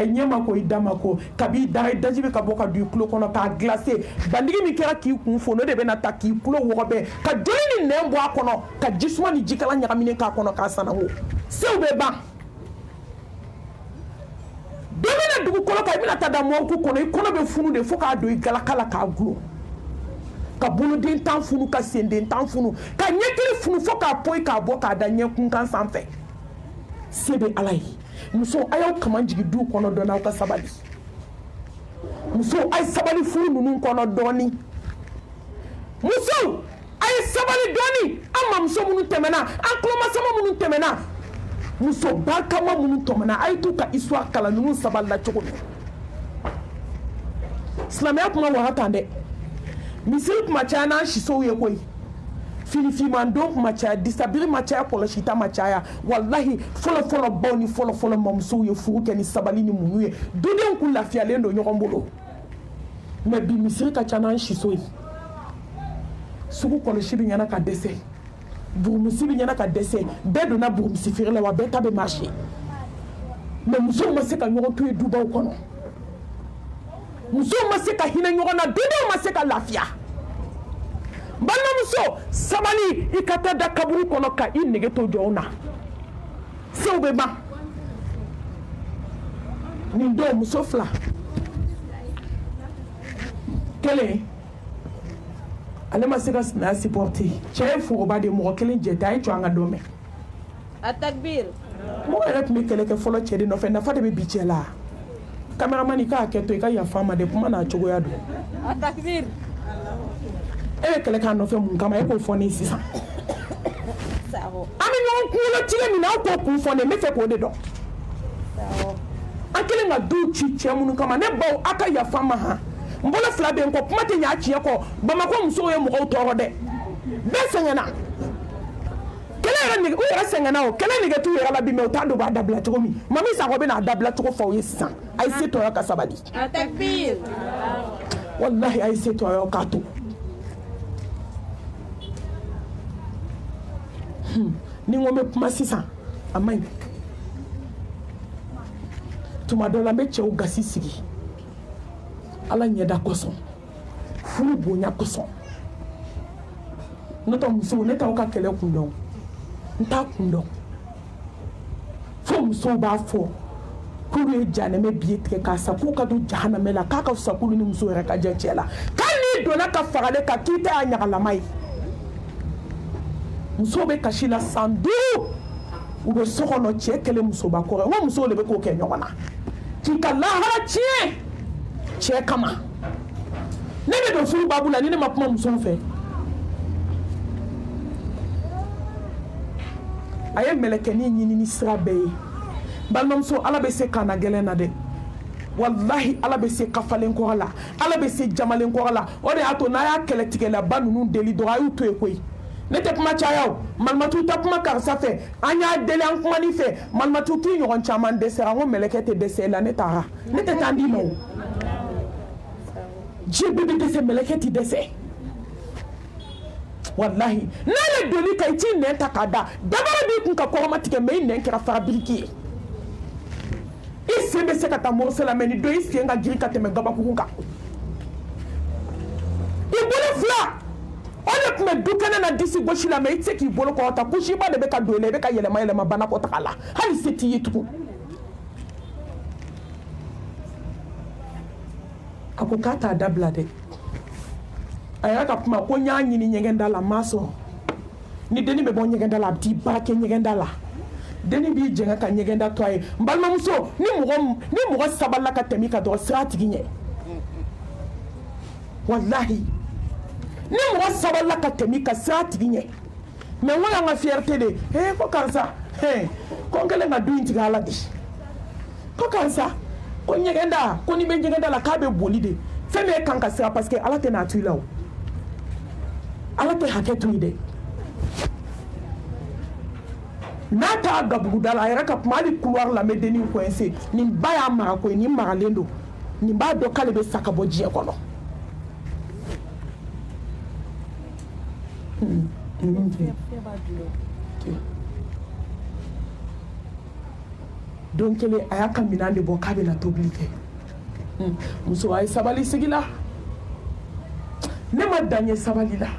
ɲɛma ko i dama ko kabi da daji bɛ ka bɔ ka don i tulo kɔnɔ k'a glacé bandigi min kɛra k'i kun fo n'o de bɛna ta k'i tulo wɔgɔbɛ ka joli ni nɛn bɔ a kɔnɔ ka jisuma ni jikalan ɲagaminen k'a kɔnɔ k'a sanango sew bɛ ban don bɛna dugukolo kan i bɛna taa da mɔnku kɔnɔ i kɔnɔ bɛ funu de fo k'a don i galaka la k'a gulon ka boloden tan funu ka senden tan funu ka ɲɛkili funu fo k'a poyi k'a bɔ k'a da ɲɛkunkan sanfɛ se bɛ ala ye muso a y'aw kaman jigin du kɔnɔ dɔɔni aw ka sabali muso a ye sabali furu ninnu kɔnɔ dɔɔni muso a ye sabali dɔɔni an mamuso minnu tɛmɛna an tulomasama minnu tɛmɛna muso barikama minnu tɛmɛna a ye t'u ka histoire kalan ninnu sabali la cogo min silamɛya kuma wara tan dɛ misiri kuma caya n'an sisow ye koyi filifimandon kuma caya disabiri ma caya kɔlɔsita ma caya wallahi fɔlɔfɔlɔ baw ni fɔlɔfɔlɔ mamusow ye furu kɛ ni sabali ni muɲu ye dudenw kun lafiyalen don ɲɔgɔn bolo mais bi misiri ka ca n'an siso ye sugu kɔlɔsi bɛ ɲɛna ka dɛsɛ burumusi bɛ ɲɛna ka dɛsɛ bɛɛ donna burumusi feere la wa bɛɛ ta bɛ marché mais musow ma se ka ɲɔgɔn to ye dubaw kɔnɔ musow ma se ka hinɛ ɲɔgɔn na dudenw ma se ka lafiya balimamuso sabali i ka taa da kaburu kɔnɔ ka i nege to jɔnw na sew bɛ ban nin don muso fila kelen ale ma se ka sinaya supporter cɛ ye foroba de mɔgɔ kelen jɛ ta a ye jɔ an ka don mɛn a takbir mɔgɔ yɛrɛ tun bɛ kɛlɛ kɛ fɔlɔ cɛ de nɔfɛ nafa de bɛ bi cɛ la caméraman i k'a kɛ to i ka yafa ma de kuma n'a cogoya don a takbir e bɛ kɛlɛ k'a nɔfɛ mun kama e k'o fɔ ne sisan an bɛ ɲɔgɔn kunkolo tigɛ min na aw k'o kun fɔ ne n bɛ fɛ k'o de dɔn an kɛlen ka duw ci cɛ minnu kama ne baw aw ka yafa ma han n bolo fila bɛ n kɔ kuma tɛ ɲɛ a tiɲɛ kɔ bamakɔ musow ye mɔgɔw tɔɔrɔ dɛ bɛɛ sɛgɛnna kɛlɛ yɛrɛ nege u yɛrɛ sɛgɛnna o kɛlɛ nege t'u yɛrɛ la bi mɛ u t'a dɔn u b'a dabila cogo min mami Sakɔ bɛ n'a dabila cogo fɔ aw ye sisan a ye se to aw ka sabali walahi a ye se to aw k'a to ni n ko n bɛ kuma sisan a man ɲi tuma dɔ la n bɛ cɛw gasi sigi ala ɲɛda kosɔn furu bonya kosɔn n'o tɛ musow ne t'aw ka kɛlɛ kun dɔn n t'a kun dɔn fo musow b'a fɔ k'olu ye janɛmɛ biye tigɛ k'a sa k'u ka don jahanamɛ la k'a ka fisa k'olu ni muso yɛrɛ ka jɛ cɛ la k'ali n'i donna ka farale kan k'i tɛ y'a ɲagalama ye musow bɛ kasi la san 5 u bɛ so kɔnɔ cɛ kɛlen musoba kɔrɔ n ko musow de bɛ k'o kɛ ɲɔgɔn na k'i ka lahara tiɲɛ cɛ kama ne bɛ don furu babu la ni ne ma kuma musow fɛ a ye mɛlɛkɛnin ɲini ni sira bɛɛ ye balimamuso ala bɛ se kana gɛlɛn na dɛ wallahi ala bɛ se kafalen kɔrɔ la ala bɛ se jamalen kɔrɔ la o de y'a to n'a y'a kɛlɛtigɛlaba ninnu deli dɔrɔn a y'u to yen koyi ne tɛ kuma caya o malimatu tɛ kuma karisa fɛ an y'a deli an kumani fɛ malimatu k'i ɲɔgɔn caman dɛsɛra n ko mɛlɛkɛ tɛ dɛsɛ la ne taara ne tɛ taa n d'i ma o diɲɛ bɛɛ bɛ dɛsɛ mɛlɛkɛ tɛ dɛsɛ wallahi n'ale doli ka i t'i nɛn ta k'a da dabara b'i kun ka kɔrɔma tigɛ mɛ i nɛn kɛra fara biriki ye i sen bɛ se ka taa morose la mɛ ni don i sen ka girin ka tɛmɛ gabakurun kan i bolo fila o de tun bɛ du kɛnɛ na disi gosi la mɛ i tɛ se k'i bolo kɔrɔta kusiba de bɛ ka don i la i bɛ ka yɛlɛma yɛlɛma banakɔtaga la hali se t'i ye tugun a ko k'a t'a dabila dɛ a yɛrɛ ka kuma ko n y'a ɲini ɲɛgɛnda la n m'a sɔrɔ ni denni bɛ bɔ ɲɛgɛnda la a bɛ t'i baara kɛ ɲɛgɛnda la deni bi jenga ka nyegenda to ay mbalma muso ni mugo saballa ka temi ka do sirati ginye wallahi ni mugo saballa ka temi ka sirati ginye mais wala nga fierté de ko kansa ko ngale nga duinti gala di ko kansa ko nyegenda ko ni be nyegenda la ka be boli de feme kan ka sira parce que ala te na tuila o ala te haketu ide nata gabugudala ayra ka mali couloir la medeni coincé ni baya mara ko ni maralendo ni ba do kale be sakabo jie kono donc ele ayaka minande bo kabe na toblike muso ay sabali sigila ne ma danye sabali la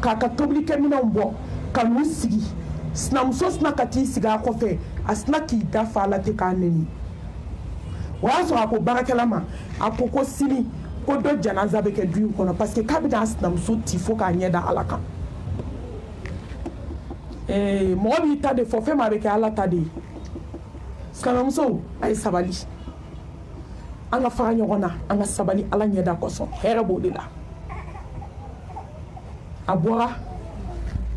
kaka toblike mina mbo kanu sigi sinamuso sina kati siga kofe asina ki dafa la te kaneni wa so ako barakela ma akoko sini ko do janaza be ke du kono parce que kabida sinamuso tifo ka nyeda alaka mo bi ta de fo fe ma be ke ala ta de sinamuso ay sabali anga fara nyogona anga sabali ala nyeda koso here bo de la abora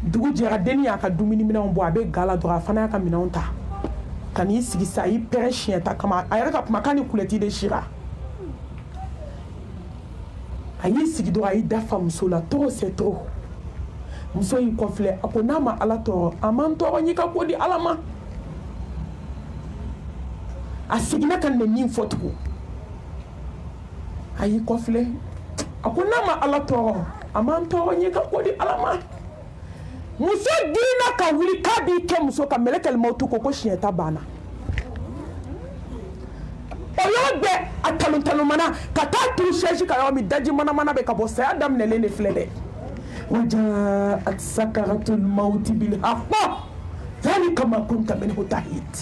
dugu jɛra deni y'a ka dumuni minɛnw bɔ a bɛ gala dɔrɔn a fana y'a ka minɛnw ta ka n'i sigi sa a y'i pɛrɛn siɲɛ ta kama a yɛrɛ ka kumakan ni kulɛti de sira a y'i sigi dɔrɔn a y'i dafa muso la trop c'est trop muso y'i kɔfilɛ a ko n'a ma ala tɔɔrɔ a ma n tɔɔrɔ n y'i ka ko di ala ma a seginna ka nɛni fɔ tugun a y'i kɔfilɛ a ko n'a ma ala tɔɔrɔ a ma n tɔɔrɔ n y'i ka ko di ala ma muso dina ka wuli k'a b'i kɛ muso ka mɛlɛkɛli mawutu ko siɲɛta banna o yɔrɔ bɛɛ a talon-talon-mana ka taa turu sɛji ka yɔrɔ min daji mana-mana bɛ ka bɔ saya daminɛlen de filɛ dɛ wajaat sakaratul mawti bil haqq dhalika ma kunta minhu tahid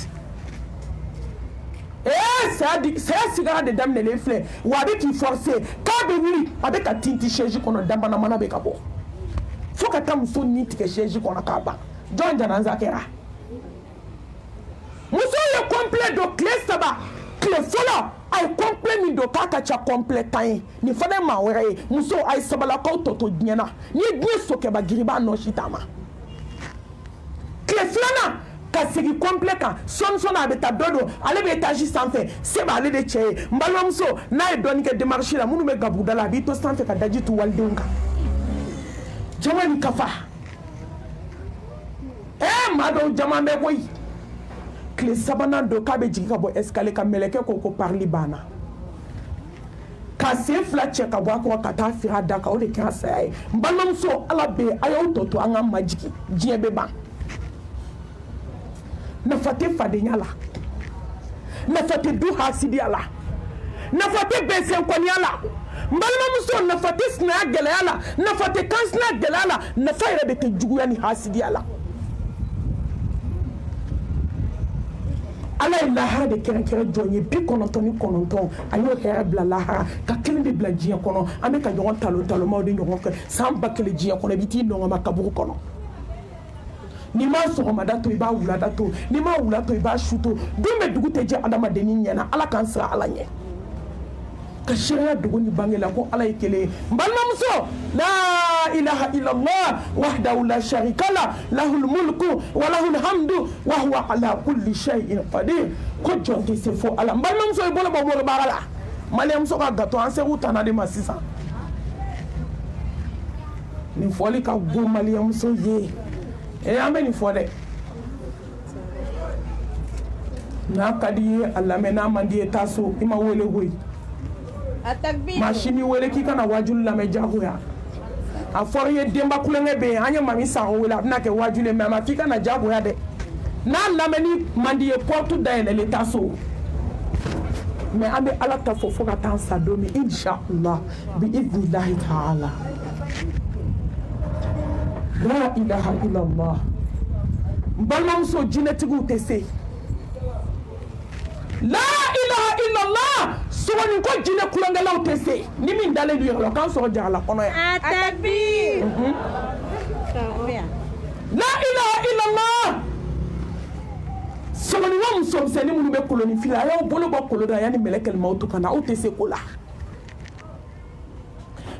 saya sigara de daminɛlen filɛ wa a bɛ k'i forcer k'a bɛ wuli a bɛ ka tinti sɛji kɔnɔ da mana-mana bɛ ka bɔ fo ka taa muso ni tigɛ sɛji kɔnɔ k'a ban jɔn janaza kɛra muso ye complet don tile saba tile fɔlɔ a ye complet min don k'a ka ca complet tan ye nin fana ye maa wɛrɛ ye muso a ye sabalakaw tɔ to diɲɛ na n'i ye diɲɛ sokɛba giri i b'a nɔsi ta ma tile filanan ka segin complet kan sɔɔni a bɛ taa dɔ don ale bɛ étage sanfɛ se b'ale de cɛ ye n balimamuso n'a ye dɔɔnin kɛ démarche la minnu bɛ gabuguda la a b'i to sanfɛ ka daji tu walidenw kan jama ni kafa maa dɔw jama bɛ koyi tile sabanan don k'a bɛ jigin ka bɔ escalier ka mɛlɛkɛ ko parili banna ka sen fila cɛ ka bɔ a kɔrɔ ka taa firi a da kan o de kɛra saya ye n balimamuso ala bɛ yen a y'aw tɔ to an ka majigin diɲɛ bɛ ban nafa tɛ fadenya la nafa tɛ du hasidiya la nafa tɛ bɛnsɛnkɔniya la n balimamuso nafa tɛ sinaya gɛlɛya la nafa tɛ kansinaya gɛlɛya la nafa yɛrɛ de tɛ juguya ni hasidiya la ala ye lahara de kɛrɛnkɛrɛn jɔn ye 99 a y'o hɛrɛ bila lahara ka kelen de bila diɲɛ kɔnɔ an bɛ ka ɲɔgɔn talon-talonmaw de ɲɔgɔn fɛ san 1000 diɲɛ kɔnɔ i bɛ t'i nɔgɔma kaburu kɔnɔ n'i ma sɔgɔmada to i b'a wulada to n'i ma wula to i b'a su to don bɛ dugu tɛ jɛ adamadenni ɲɛna ala k'an sira ala ɲɛ ka sariya dogo ni bange la ko ala ye kelen ye n balimamuso la ilaha illallah wahdahu la sharika la lahul mulku wa lahul hamdu wa huwa ala kulli shay'in qadir ko jɔn tɛ se fo ala n balimamuso i bolo bɔ mori baara la maliyɛnmuso ka gato an segu tana de ma sisan nin fɔli ka go maliyɛnmuso ye an bɛ nin fɔ dɛ n'a ka di ye a lamɛn n'a man di ye taa so i ma wele koyi machine wele k'i kana wajulu lamɛn jagoya a fɔra i ye denba kulonkɛ bɛ yen an ye mami sango wele a bɛna kɛ wajulu ye mais a ma f'i kana jagoya dɛ n'a lamɛnni man di ye porte dayɛlɛlen taa so mais an bɛ ala ta fɔ ka taa an sa don min inshallah bi idnillahi ta'ala la ilaha illallah n balimamuso jinɛtigiw tɛ se la ilaha illallah sɔgɔnin ko jinɛ kulonkɛlaw tɛ se ni min dalen don yɛrɛ la k'an sɔrɔ jarala kɔnɔ yan Atakbir. la ilaha illallah sɔgɔni wa muso misɛnnin minnu bɛ kolonifin la a y'aw bolo bɔ kolon na yanni mɛlɛkɛ maaw to ka na aw tɛ se ko la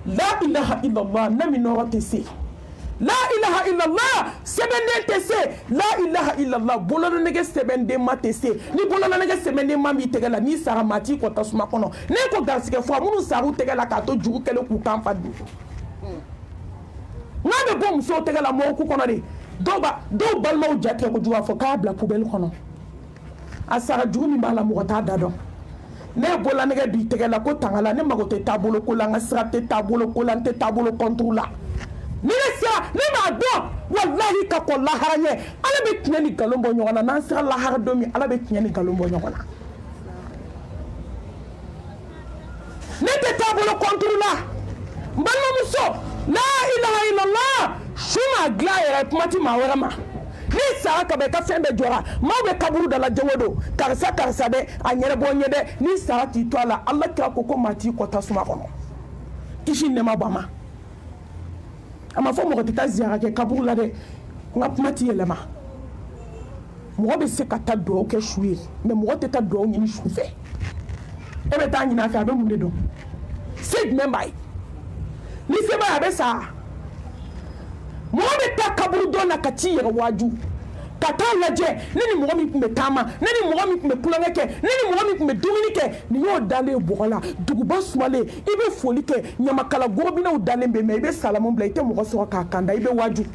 la ilaha illallah na min nɔgɔ tɛ se la ilaha illallah sɛbɛnden tɛ se la ilaha illallah bololonɛgɛ sɛbɛnden ma tɛ se ni bololonɛgɛ sɛbɛnden ma b'i tɛgɛ la n'i sara maa t'i kɔ tasuma kɔnɔ ne ko garisɛgɛ fɔ minnu sara u tɛgɛ la k'a to jugu kɛlen k'u kan fa dun n'a bɛ bɔ musow tɛgɛ la mɔgɔw ku kɔnɔ de dɔw balimaw ja tigɛ kojugu a fɔ k'a bila poubelle kɔnɔ a sara jugu min b'a la mɔgɔ t'a da dɔn ne ye bololonɛgɛ don i tɛgɛ la ko tanga la ne mago tɛ taabolo ko la n ka sira tɛ taabolo ko la n tɛ taabolo contre la ni ne sera ne b'a dɔn walahi ka kɔ lahara ɲɛ ala bɛ tiɲɛ ni nkalon bɔ ɲɔgɔn na n'an sera lahara don min ala bɛ tiɲɛ ni nkalon bɔ ɲɔgɔn na ne tɛ taabolo contre la n balimamuso la ilaha illallah su ma dilan yɛrɛ kuma ti maa wɛrɛ ma n'i sara ka ban i ka fɛn bɛɛ jɔra maaw bɛ kaburu da la don o don karisa dɛ a ɲɛnabɔ n ye dɛ n'i sara k'i to a la ala kira ko maa t'i kɔ tasuma kɔnɔ kisi nɛma bɔ a ma a ma fɔ mɔgɔ tɛ taa ziyara kɛ kaburu la dɛ n ka kuma ti yɛlɛma mɔgɔ bɛ se ka taa dugawu kɛ su ye mɛ mɔgɔ tɛ taa dugawu ɲini su fɛ e bɛ taa ɲini a fɛ a bɛ mun de dɔn se jumɛn b'a ye ni se b'a ye a bɛ sa mɔgɔ bɛ taa kaburu dɔn na ka t'i yɛrɛ waaju ka taa lajɛ ne ni mɔgɔ min tun bɛ taama ne ni mɔgɔ min tun bɛ kulonkɛ kɛ ne ni mɔgɔ min tun bɛ dumuni kɛ nin y'o dalen bɔgɔ la duguba sumalen i bɛ foli kɛ ɲamakala gorobinɛw dalen bɛ mɛ i bɛ salamu bila i tɛ mɔgɔ sɔrɔ k'a kanda i bɛ waaju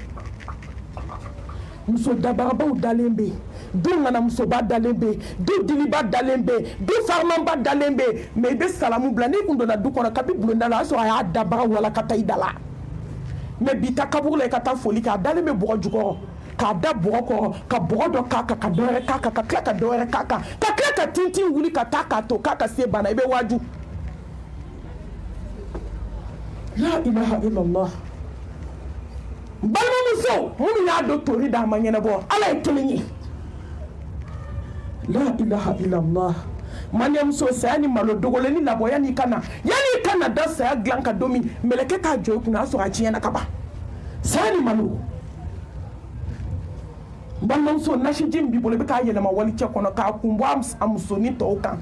muso dabagabaw dalen bɛ yen du ŋanamusoba dalen bɛ yen du diliba dalen bɛ yen du farimanba dalen bɛ yen mɛ i bɛ salamu bila n'i kun donna du kɔnɔ kabi bulonda la o y'a sɔrɔ a y'a dabaga wala ka taa i da la mɛ bi ta kaburu la i ka taa foli kɛ a dalen bɛ bɔgɔ jukɔrɔ k'a da bɔgɔ kɔrɔ ka bɔgɔ dɔ k'a kan ka dɔ wɛrɛ k'a kan ka tila ka dɔ wɛrɛ k'a kan ka tila ka tintin wuli ka taa k'a to k'a ka se bana i bɛ waaju la ilaha illallah balimamuso minnu y'a dɔn tori d'a ma ɲɛnabɔ ala ye kelen ye la ilaha illallah maniyamuso saya ni malo dogolen ni labɔ yanni i ka na da saya dilan ka don min mɛlɛkɛ k'a jɔ i kunna a sɔrɔ a tiɲɛna ka ban saya ni malo balimamuso nasiji min b'i bolo i bɛ k'a yɛlɛma walicɛ kɔnɔ k'a kun bɔ a musonin tɔw kan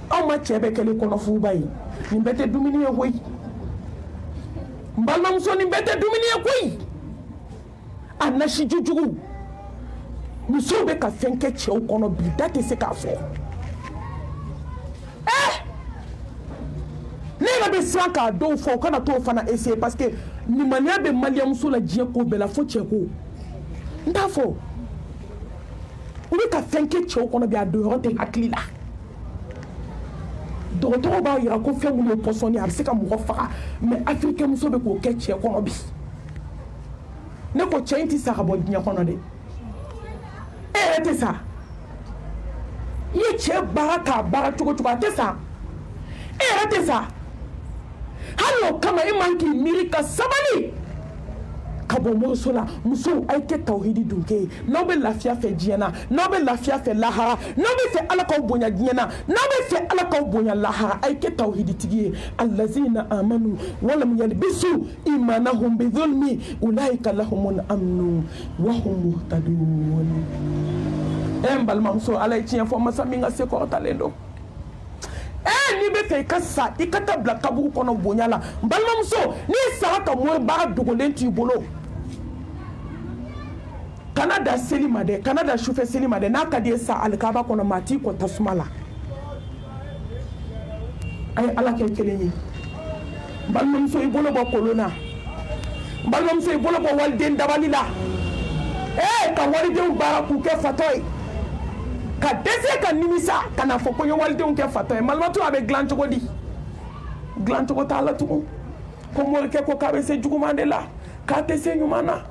anw ma cɛ bɛɛ kɛlen kɔnɔfuruba ye nin bɛɛ tɛ dumuni ye koyi n balimamuso nin bɛɛ tɛ dumuni ye koyi a nasiji jugu musow bɛ ka fɛn kɛ cɛw kɔnɔ bi da tɛ se k'a fɔ ne yɛrɛ bɛ siran k'a dɔw fɔ u kana t'o fana essayer parce que nimaniya bɛ maliyamuso la diɲɛ ko bɛɛ la fo cɛ ko n t'a fɔ u bɛ ka fɛn kɛ cɛw kɔnɔ bi a don yɔrɔ tɛ hakili la dɔgɔtɔrɔw b'a yira ko fɛn minnu ye pɔsɔni a bɛ se ka mɔgɔ faga mɛ afirikɛn muso bɛ k'o kɛ cɛ kɔnɔ bi ne ko cɛ in tɛ sa ka bɔ diɲɛ kɔnɔ dɛ e yɛrɛ tɛ sa i ye cɛ baara k'a baara cogo cogo a tɛ sa e yɛrɛ tɛ sa hali o kama e man k'i miiri ka sabali ka bɔ moriso la musow a ye kɛ tawhidi dunke ye n'aw bɛ lafiya fɛ diɲɛ na n'aw bɛ lafiya fɛ lahara n'aw bɛ fɛ ala k'aw bonya diɲɛ na n'aw bɛ fɛ ala k'aw bonya lahara a ye kɛ tawhiditigi ye allazina amanu walam yalbisu imanahum bidhulmi ulaika lahumul amnu wa hum muhtadun n balimamuso ala ye tiɲɛ fɔ masa min ka se kɔrɔtalen don n'i bɛ fɛ i ka sa i ka taa bila kaburu kɔnɔ bonya la n balimamuso n'i sara ka mori baara dogolen t'i bolo kana da seli ma dɛ kana da sufɛ seli ma dɛ n'a ka di ye sa alikaba kɔnɔ maa t'i kɔ tasuma la a ye ala kɛ kelen ye n balimamuso i bolo bɔ kolon na n balimamuso i bolo bɔ waliden dabali la ka walidenw baara k'u kɛ fatɔ ye ka dɛsɛ ka nimisa ka na fɔ ko n ye walidenw kɛ fatɔ ye malimatu a bɛ dilan cogo di dilan cogo t'a la tugun ko morikɛ ko k'a bɛ se juguman de la k'a tɛ se ɲuman na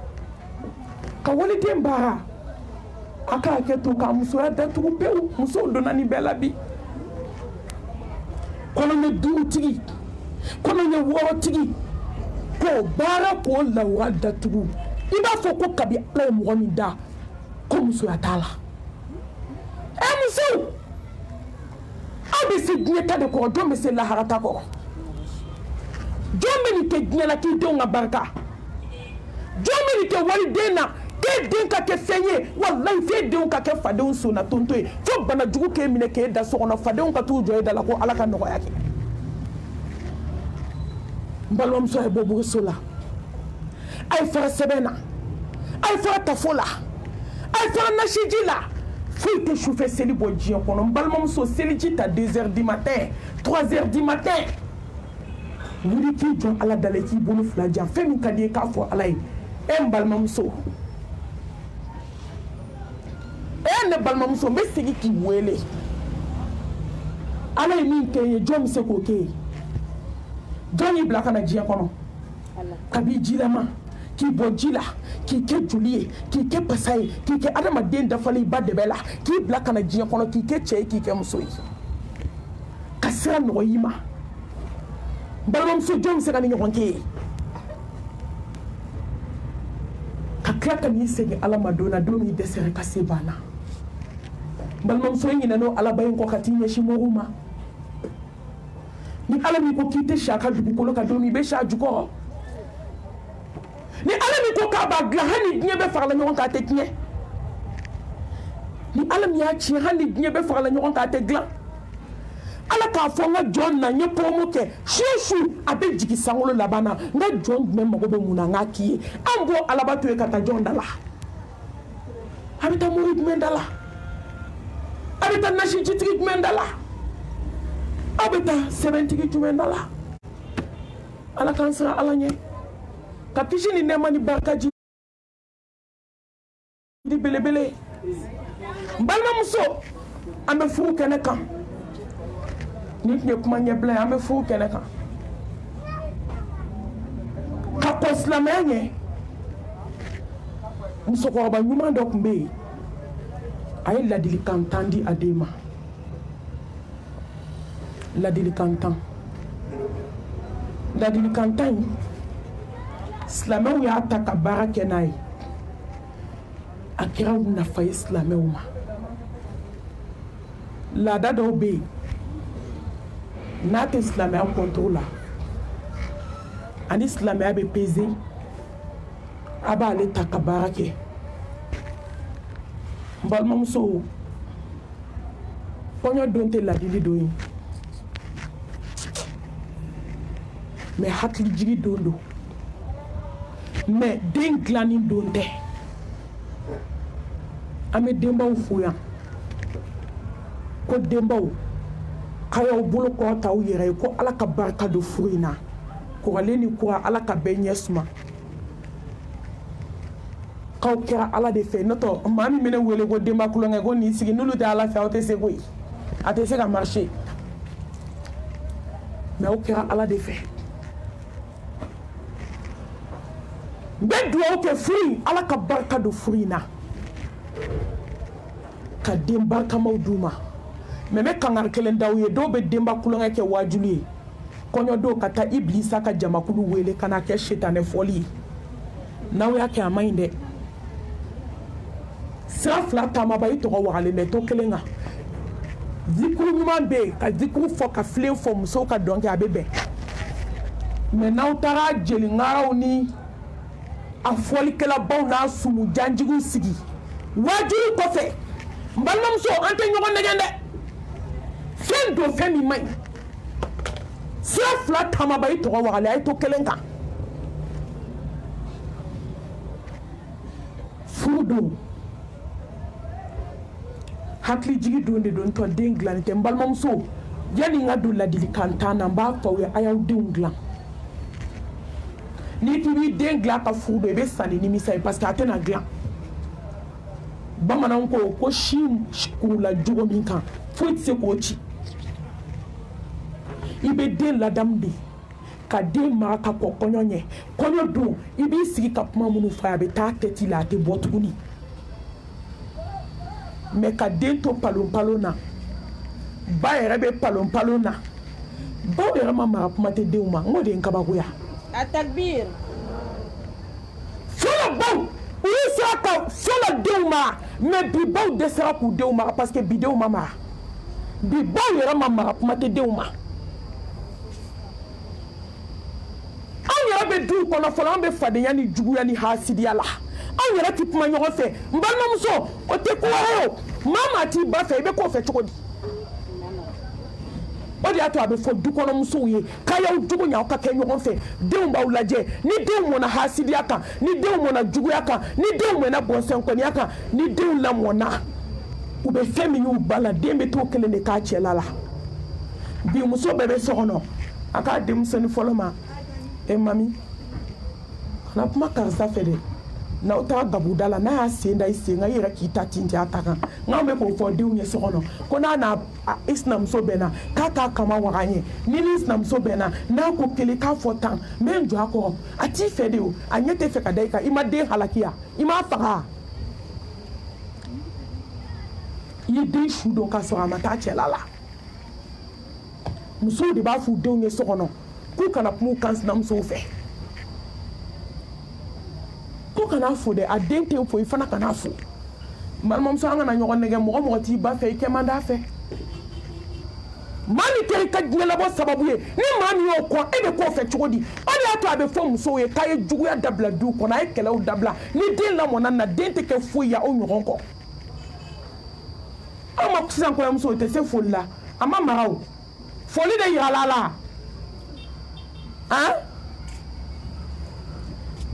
ka waliden baara a k'a kɛ to k'a musoya datugu pewu musow donna nin bɛɛ la bi kɔnɔɲɛ 5 tigi kɔnɔɲɛ 6 tigi k'o baara k'o lawura datugu i b'a fɔ ko kabi ala ye mɔgɔ min da ko musoya t'a la musow aw bɛ se diɲɛ ta de kɔrɔ jɔn bɛ se lahara ta kɔrɔ jɔn bɛ nin kɛ diɲɛ na k'i denw ka barika jɔn bɛ nin kɛ waliden na Fais den ka ke fenye wallahi fais den ka ke fadenw sona tonto ye fo bana jugu ke mine ke da so kono fadenw ka tu joye da la ko ala ka nogo yake mbalom so e bobu sola ay fara sebena ay fara tafola ay fara nashijila faut te chauffer seli bo djien kono mbalom so seli ji ta 2h du matin 3h du matin wuri ki jon ala dale ki bonu flaja femi kadi ka fo ala e mbalom so ne balma muso be sigi ki wele ala min ke ye jom se ko ke joni blaka na jiya kono kabi jilama ki bo jila ki ke juliye ki ke pasai ki ke adama den da fali ba de bela ki blaka na jiya kono ki ke che ki ke muso yi kasira no yima balma muso jom se kan nyon ke kakaka ni segi ala madona domi desere kasebana balmam so yina no ala bayin ko katinya shi moruma ni ala mi ko kite shaka dugu ko ka domi be sha juko ni ala mi ko ka ba glahani nye be farla nyon ka teknie ni ala mi ya chi hani nye be farla nyon ka te glan ala ka fo nga jon na nye pomo ke shushu abe jigi sangolo labana nga jon me mo be muna nga ki ambo ala batu e kata jon dala habita murid mendala abita nashi chitiki mendala abita 70 mendala ala kansa ala nye kapishi ni nema ni barkaji di belebele mbalma muso ambe furu kene kan nit nye kuma nye bla ambe furu kene kan ka poslamanye muso ko ba nyuma ndok mbe ay ladili kantandi adema ladili kantan islamew ya taka barake nayi akira na fa islamew ma la da do be na te islamew controla an islamew be pesé aba le taka barake balmam so ponyo donte ladili doyi mais hakli jigi dondo mais den glani donte ame dembaw fuya ko dembaw kayo bolo ko taw yere ko ala ka barka do furina ko aleni ko ala ka benyesma kaw kera ala de fe noto mami mene wele go demba kulonga go ni sigi nulu de ala fe o te se go ate se ga marcher mais o kera ala de fe bedu o ke furi ala ka barka do furina ka demba ka mawduma meme kangar kelen dawye do be demba kulonga ke wajuli konyo do kata iblisa ka jamakulu wele kana ke shetane foli nawe yake amainde safla tama ba ito wale ne to kelenga zikuru nyuma be ka zikuru fo ka fle fo muso ka donke abebe me na utara jeli ngaraw ni afoli kala baw na sumu janjigu sigi wajuru ko fe mbalmam so ante nyogo negende fen do femi mai safla tama ba ito wale ay to kelenga fudu hakli jigi donde don to denglan te mbalmam so yani ngadu ladili kantana mba fawe ayaw denglan ni tibi dengla ka fudo be sani ni misay parce que atena glan bamana ko shim kula jugo minka fuit se ko ci ibe den la damdi ka den ma ka ko konyo do ibi sigi ka puma munu fa be ta teti la te botuni me ka den to palon ba yere be palon na ba yere mama puma te de uma ngode nkaba kuya التكبير solo bon isa ka solo de uma me bi ba de sera ku de uma parce que bi de uma ma bi ba yere mama puma te de uma anya be du kono fala be fade yani jugu yani hasidiya la aw yɛrɛ ti kuma ɲɔgɔn fɛ n balimamuso o tɛ ko wɛrɛ o maa t'i ba fɛ i bɛ k'o fɛ cogo di o de y'a to a bɛ fɔ dukɔnɔmusow ye k'a y'aw jugu ɲa aw ka kɛ ɲɔgɔn fɛ denw b'aw lajɛ ni denw mɔna hasidiya kan ni denw mɔna juguya kan ni denw mɔna bɔnsɛnkɔniya kan ni denw lamɔna u bɛ fɛn min y'u ba la den bɛ t'o kelen de k'a cɛla la bi muso bɛɛ bɛ so kɔnɔ a k'a denmisɛnnin fɔlɔ ma mami kana kuma karisa fɛ dɛ n'aw taara gabuda la n'a y'a sen da i sen kan i yɛrɛ k'i ta tin ten a ta kan n'anw bɛ k'o fɔ denw ye so kɔnɔ ko n'a i sinamuso bɛnna k'a t'a kama waga an ye ni n'i sinamuso bɛnna n'a ko kelen k'a fɔ tan n bɛ n jɔ a kɔrɔ a t'i fɛ de o a ɲɛ tɛ fɛ ka da i kan i ma den halakiya i m'a faga i ye den su don k'a sɔrɔ a ma taa cɛla la musow de b'a f'u denw ye so kɔnɔ k'u kana kuma u kan sinamusow fɛ ko kana fo dɛ a den tɛ fo i fana kana fo balimamuso an kana ɲɔgɔn nɛgɛ mɔgɔ mɔgɔ t'i ba fɛ i kɛ man d'a fɛ maa min kɛra i ka diɲɛlabɔ sababu ye ni maa min y'o kɔn e bɛ k'o fɛ cogo di o de y'a to a bɛ fɔ musow ye k'a ye juguya dabila du kɔnɔ a ye kɛlɛw dabila ni den lamɔna na den tɛ kɛ foyi ye aw ɲɔgɔn kɔ aw ma sisan kɔɲɔmuso o tɛ se foli la a ma mara o foli de yirala la han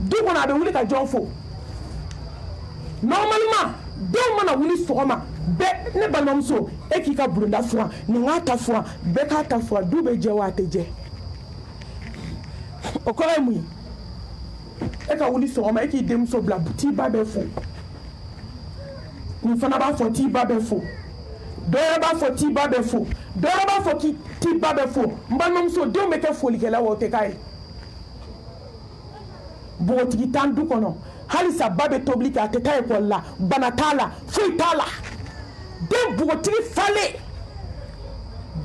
du kɔnɔ a bɛ wuli ka jɔn fo normalement denw mana wuli sɔgɔma bɛɛ ne balimamuso e k'i ka bulonda furan nin k'a ta furan bɛɛ k'a ta furan du bɛ jɛ wa a tɛ jɛ o kɔrɔ ye mun ye e ka wuli sɔgɔma e k'i denmuso bila t'i ba bɛɛ fo nin fana b'a fɔ t'i ba bɛɛ fo dɔ wɛrɛ b'a fɔ t'i ba bɛɛ fo dɔ wɛrɛ b'a fɔ t'i ba bɛɛ fo n balimamuso denw bɛ kɛ folikɛla wa o tɛ k'a ye bogotigi tan du kɔnɔ halisa ba bɛ tobili kɛ a tɛ taa ekɔli la bana t'a la foyi t'a la den bogotigi falen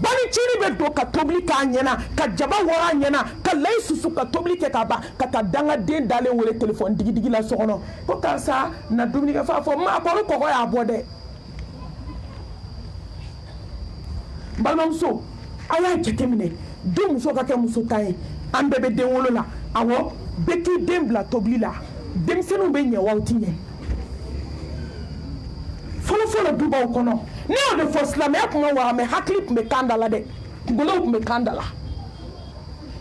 banicinin bɛ don ka tobili k'a ɲɛna ka jaba wɔrɔ a ɲɛna ka layi susu ka tobili kɛ ka ban ka taa dangaden dalen wele telefɔni digidigi la so kɔnɔ ko karisa na dumuni kɛ f'a fɔ ma kɔni kɔgɔ y'a bɔ dɛ balimamuso a y'a jateminɛ den muso ka kɛ muso tan ye an bɛɛ bɛ den wolo la awɔ bɛɛ k'i den bila tobili la denmisɛnninw bɛ ɲɛ wa u ti ɲɛ fɔlɔfɔlɔ dubaw kɔnɔ ne y'o de fɔ silamɛya tun ka wara mɛ hakili tun bɛ kan da la dɛ kunkolow tun bɛ kan da la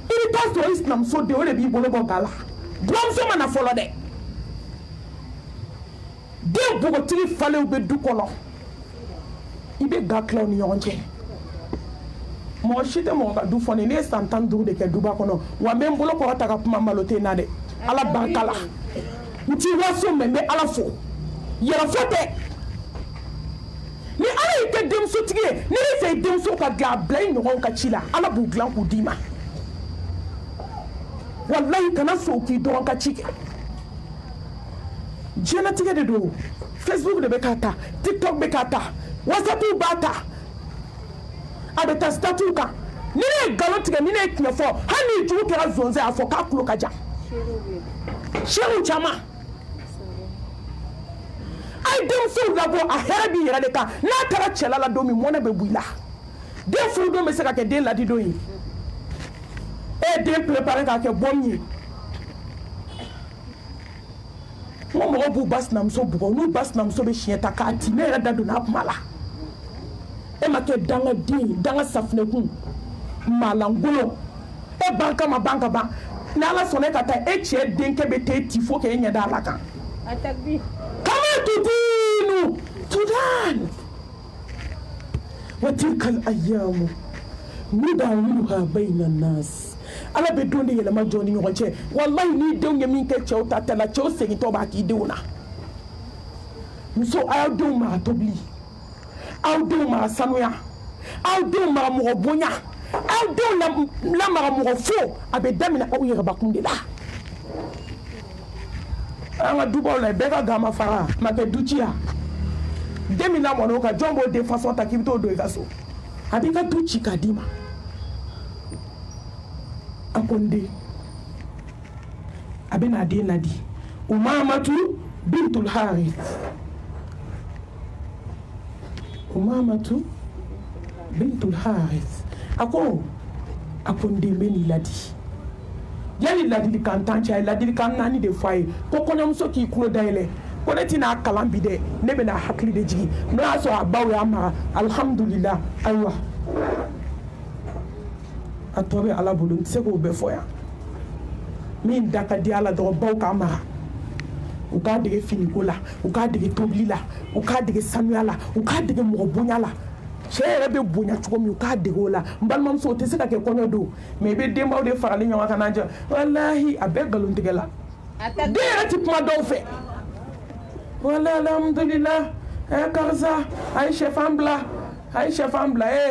i bɛ taa sɔrɔ i sinamuso den o de b'i bolo bɔ ga la buramuso ma na fɔlɔ dɛ den bogotigi falenw bɛ du kɔnɔ i bɛ ga tila u ni ɲɔgɔn cɛ mɔgɔ si tɛ mɔgɔ ka du fɔ ne ye san 15 de kɛ duba kɔnɔ wa n bɛ n bolo kɔrɔ ta ka kuma malo tɛ n na dɛ ala barika la n t'i waso mɛ n bɛ ala fo yɛrɛfɔ tɛ ni ala y'i kɛ denmusotigi ye ni bɛ fɛ i denmuso ka dilan a bila i ɲɔgɔnw ka ci la ala b'u dilan k'u d'i ma walayi kana sɔn k'i dɔgɔn ka ci kɛ diɲɛlatigɛ de don facebook de bɛ k'a ta tiktok bɛ k'a ta whatsapp b'a ta a bɛ taa statut kan ni ne ye nkalon tigɛ ni ne ye tiɲɛ fɔ hali ni jugu kɛra zonzɛ a fɔ k'a tulo ka jan seerew caman a ye denmusow labɔ a hɛrɛ b'i yɛrɛ de kan n'a taara cɛla la don min mɔnɛ bɛ bɔ i la den furu don bɛ se ka kɛ den ladi don ye e ye den préparé k'a kɛ bɔn ye n ko mɔgɔw b'u ba sinamuso bugɔ n'u ba sinamuso bɛ siɲɛ ta k'a ti ne yɛrɛ da donna a kuma la e ma kɛ dangaden danga safinɛkun malangolo e ban ka ma ban ka ban ni ala sɔnna e ka taa e cɛ denkɛ bɛ taa e ti fo k'e ɲɛ da ala kan kama tudinu tudan wa tilka al-ayyamu nudawiluha bayna an-nas ala bɛ don de yɛlɛma jɔn ni ɲɔgɔn cɛ walayi ni denw ye min kɛ cɛw ta tɛ la cɛw segintɔ b'a k'i denw na muso a y'aw denw mara tobili aw denw mara sanuya aw denw mara mɔgɔ bonya aw denw lamara mɔgɔ fo a bɛ daminɛ aw yɛrɛbakun de la an ka dubaw la bɛɛ ka gama fara ma kɛ du ci ya den min lamɔna o kan jɔn b'o den façon ta k'i bɛ t'o don i ka so a b'i ka du ci k'a d'i ma a ko n den a bɛ n'a den ladi Umamatu bintul Harith Umamatu bintul Harith a ko n den bɛ n'i ladi yali ladilikan 10 cɛ a ye ladilikan 4 de fɔ a ye ko kɔɲɔmuso k'i kulo dayɛlɛ ko ne tɛna kalan bi dɛ ne bɛna hakili de jigi n'o y'a sɔrɔ a baw y'a mara alhamdulillah ayiwa a tɔ bɛ ala bolo n tɛ se k'o bɛɛ fɔ yan min da ka di ala dɔrɔn baw k'a mara u k'a dege finiko la u k'a dege tobili la u k'a dege sanuya la u k'a dege mɔgɔ bonya la cɛ yɛrɛ bɛ bonya cogo min u k'a dege o la n balimamuso o tɛ se ka kɛ kɔɲɔ don mais i bɛ denbaw de farali ɲɔgɔn kan n'a jɛ walahi a bɛɛ nkalontigɛ la den yɛrɛ tɛ kuma dɔw fɛ wala alhamdulillah karisa a ye sɛfan bila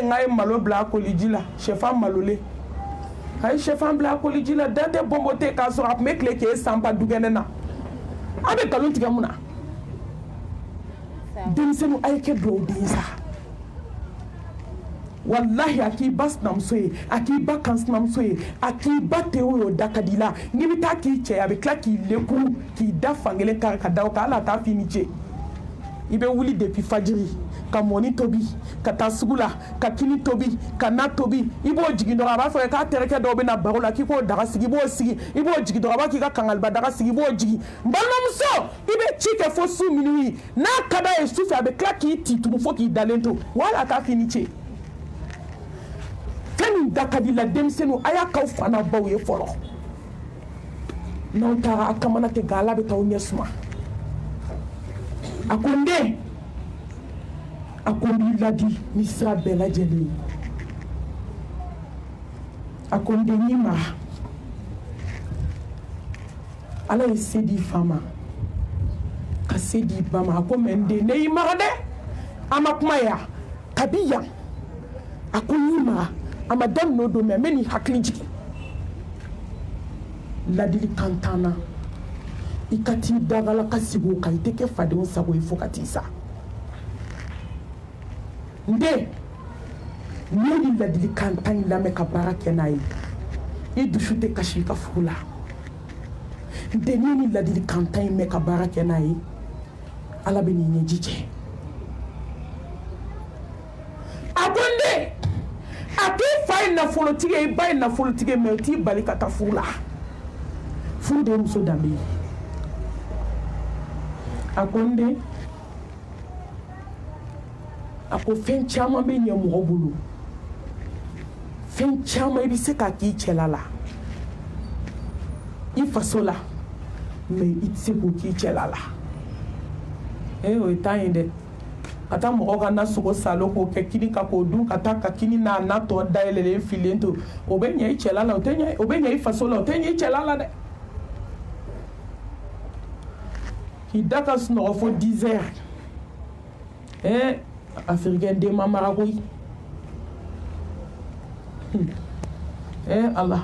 nka ye malo bila a koliji la sɛfan malolen a ye sɛfan bila a koliji la da tɛ bɔnbɔ tɛ k'a sɔrɔ a tun bɛ tile k'e sanba dukɛnɛ na a bɛ nkalon tigɛ mun na denmisɛnninw a ye kɛ dugawuden sa wallahi a k'i ba sinamuso ye a k'i ba kansinamuso ye a k'i ba tewo ye o da ka di la n'i bɛ taa k'i cɛ a bɛ tila k'i lekuru k'i da fankelen kari ka da o kan hali a t'a f'i ni ce i bɛ wuli depuis fajiri ka mɔni tobi ka taa sugu la ka kini tobi ka na tobi i b'o jigin dɔrɔn a b'a fɔ k'a terikɛ dɔw bɛ na baro la k'i k'o daga sigi i b'o sigi i b'o jigin dɔrɔn a b'a k'i ka kangaliba daga sigi i b'o jigin n balimamuso i bɛ ci kɛ fo su minuit n'a ka d'a ye su fɛ a bɛ tila k'i ti tugun fo k'i dalen to wala a t'a f'i ni ce fɛn min da ka di la denmisɛnninw a y'a k'aw fa n'a baw ye fɔlɔ n'aw taara a kamana kɛ nka ala bɛ taa aw ɲɛ suma a ko n den a ko n b'i ladi ni sira bɛɛ lajɛlen ye a ko n den n'i mara ala ye se di i fa ma ka se di i ba ma a ko mɛ n den ne y'i mara dɛ a ma kuma yan kabi yan a ko n y'i mara a ma daminɛ o don mɛ n bɛ n'i hakili jigin ladilikan 10 na i ka t'i dagala ka sigi o kan i tɛ kɛ fadenw sago ye fo ka t'i sa n den n'i ye nin ladilikan 10 in lamɛn ka baara kɛ n'a ye i dusu tɛ kasi i ka furu la n den n'i ye nin ladilikan 10 in mɛn ka baara kɛ n'a ye ala bɛ n'i ɲɛji cɛ a ko n den a k'i fa ye nafolotigi ye i ba ye nafolotigi ye mɛ o t'i bali ka taa furu la furu de ye muso danbe ye a ko n den a ko fɛn caman bɛ ɲɛ mɔgɔ bolo fɛn caman i bɛ se k'a k'i cɛla la i faso la mɛ i tɛ se k'o k'i cɛla la o ye tan ye dɛ ka taa mɔgɔw ka nasogo salo k'o kɛ kini kan k'o dun ka taa ka kini n'a na tɔ dayɛlɛlen filen to o bɛ ɲɛ i cɛla la o bɛ ɲɛ i faso la o tɛ ɲɛ i cɛla la dɛ k'i da ka sunɔgɔ fo 10 heures afirikɛn den ma mara koyi ala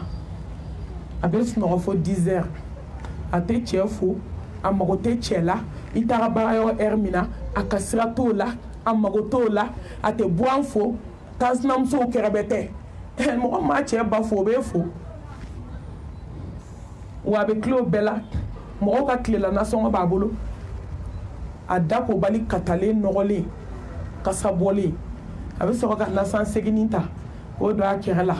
a bɛ sunɔgɔ fo 10 heures a tɛ cɛ fo a mago tɛ cɛ la i taara baarayɔrɔ heure min na a ka sira t'o la a mago t'o la a tɛ buran fo kansinamusow kɛrɛbɛ tɛ mɔgɔ maa cɛ ba fo o b'e fo wa a bɛ tile o bɛɛ la mɔgɔw ka tilela nasɔngɔ b'a bolo a da ko bali katalen nɔgɔlen kasa bɔlen a bɛ sɔrɔ ka nasan seginin ta k'o don a kɛrɛ la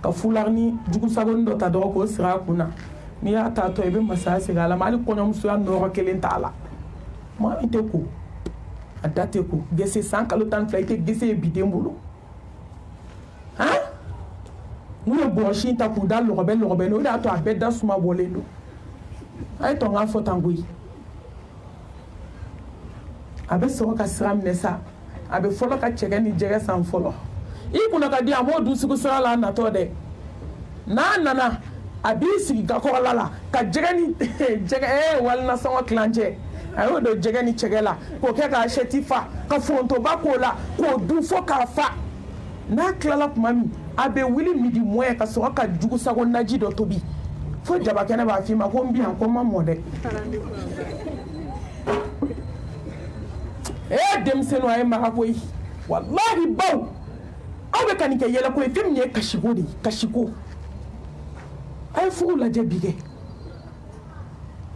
ka fularni jugusagoni dɔ ta dɔrɔn k'o siri a kun na n'i y'a ta tɔ i bɛ masaya segin a la mɛ hali kɔɲɔmusoya nɔrɔ kelen t'a la maa min tɛ ko a da tɛ ko gese san kalo 12 i tɛ gese ye biden bolo n'u ye bɔrɔsi ta k'u da lɔgɔbɛ o de y'a to a bɛɛ da suma bɔlen don a ye tɔn k'a fɔ tan koyi a bɛ sɔrɔ ka sira minɛ sa a bɛ fɔlɔ ka cɛkɛ ni jɛgɛ san fɔlɔ i kunna ka di a m'o dun sugu sira la a natɔ dɛ n'a nana a b'i sigi gakɔrɔla la ka jɛgɛ ni jɛgɛ wali nasɔngɔ kilancɛ a y'o don jɛgɛ ni cɛkɛ la k'o kɛ k'a sɛti fa ka forontoba k'o la k'o dun fo k'a fa n'a tilala tuma min a bɛ wuli midi mɔɛ ka sɔrɔ ka jugusago naji dɔ tobi fo jabakɛnɛ b'a f'i ma ko n bi yan ko n ma mɔ dɛ denmisɛnninw a ye mara koyi walahi baw aw bɛ ka nin kɛ yɛlɛ ko ye fɛn min ye kasiko de ye kasiko a ye furu lajɛ bi kɛ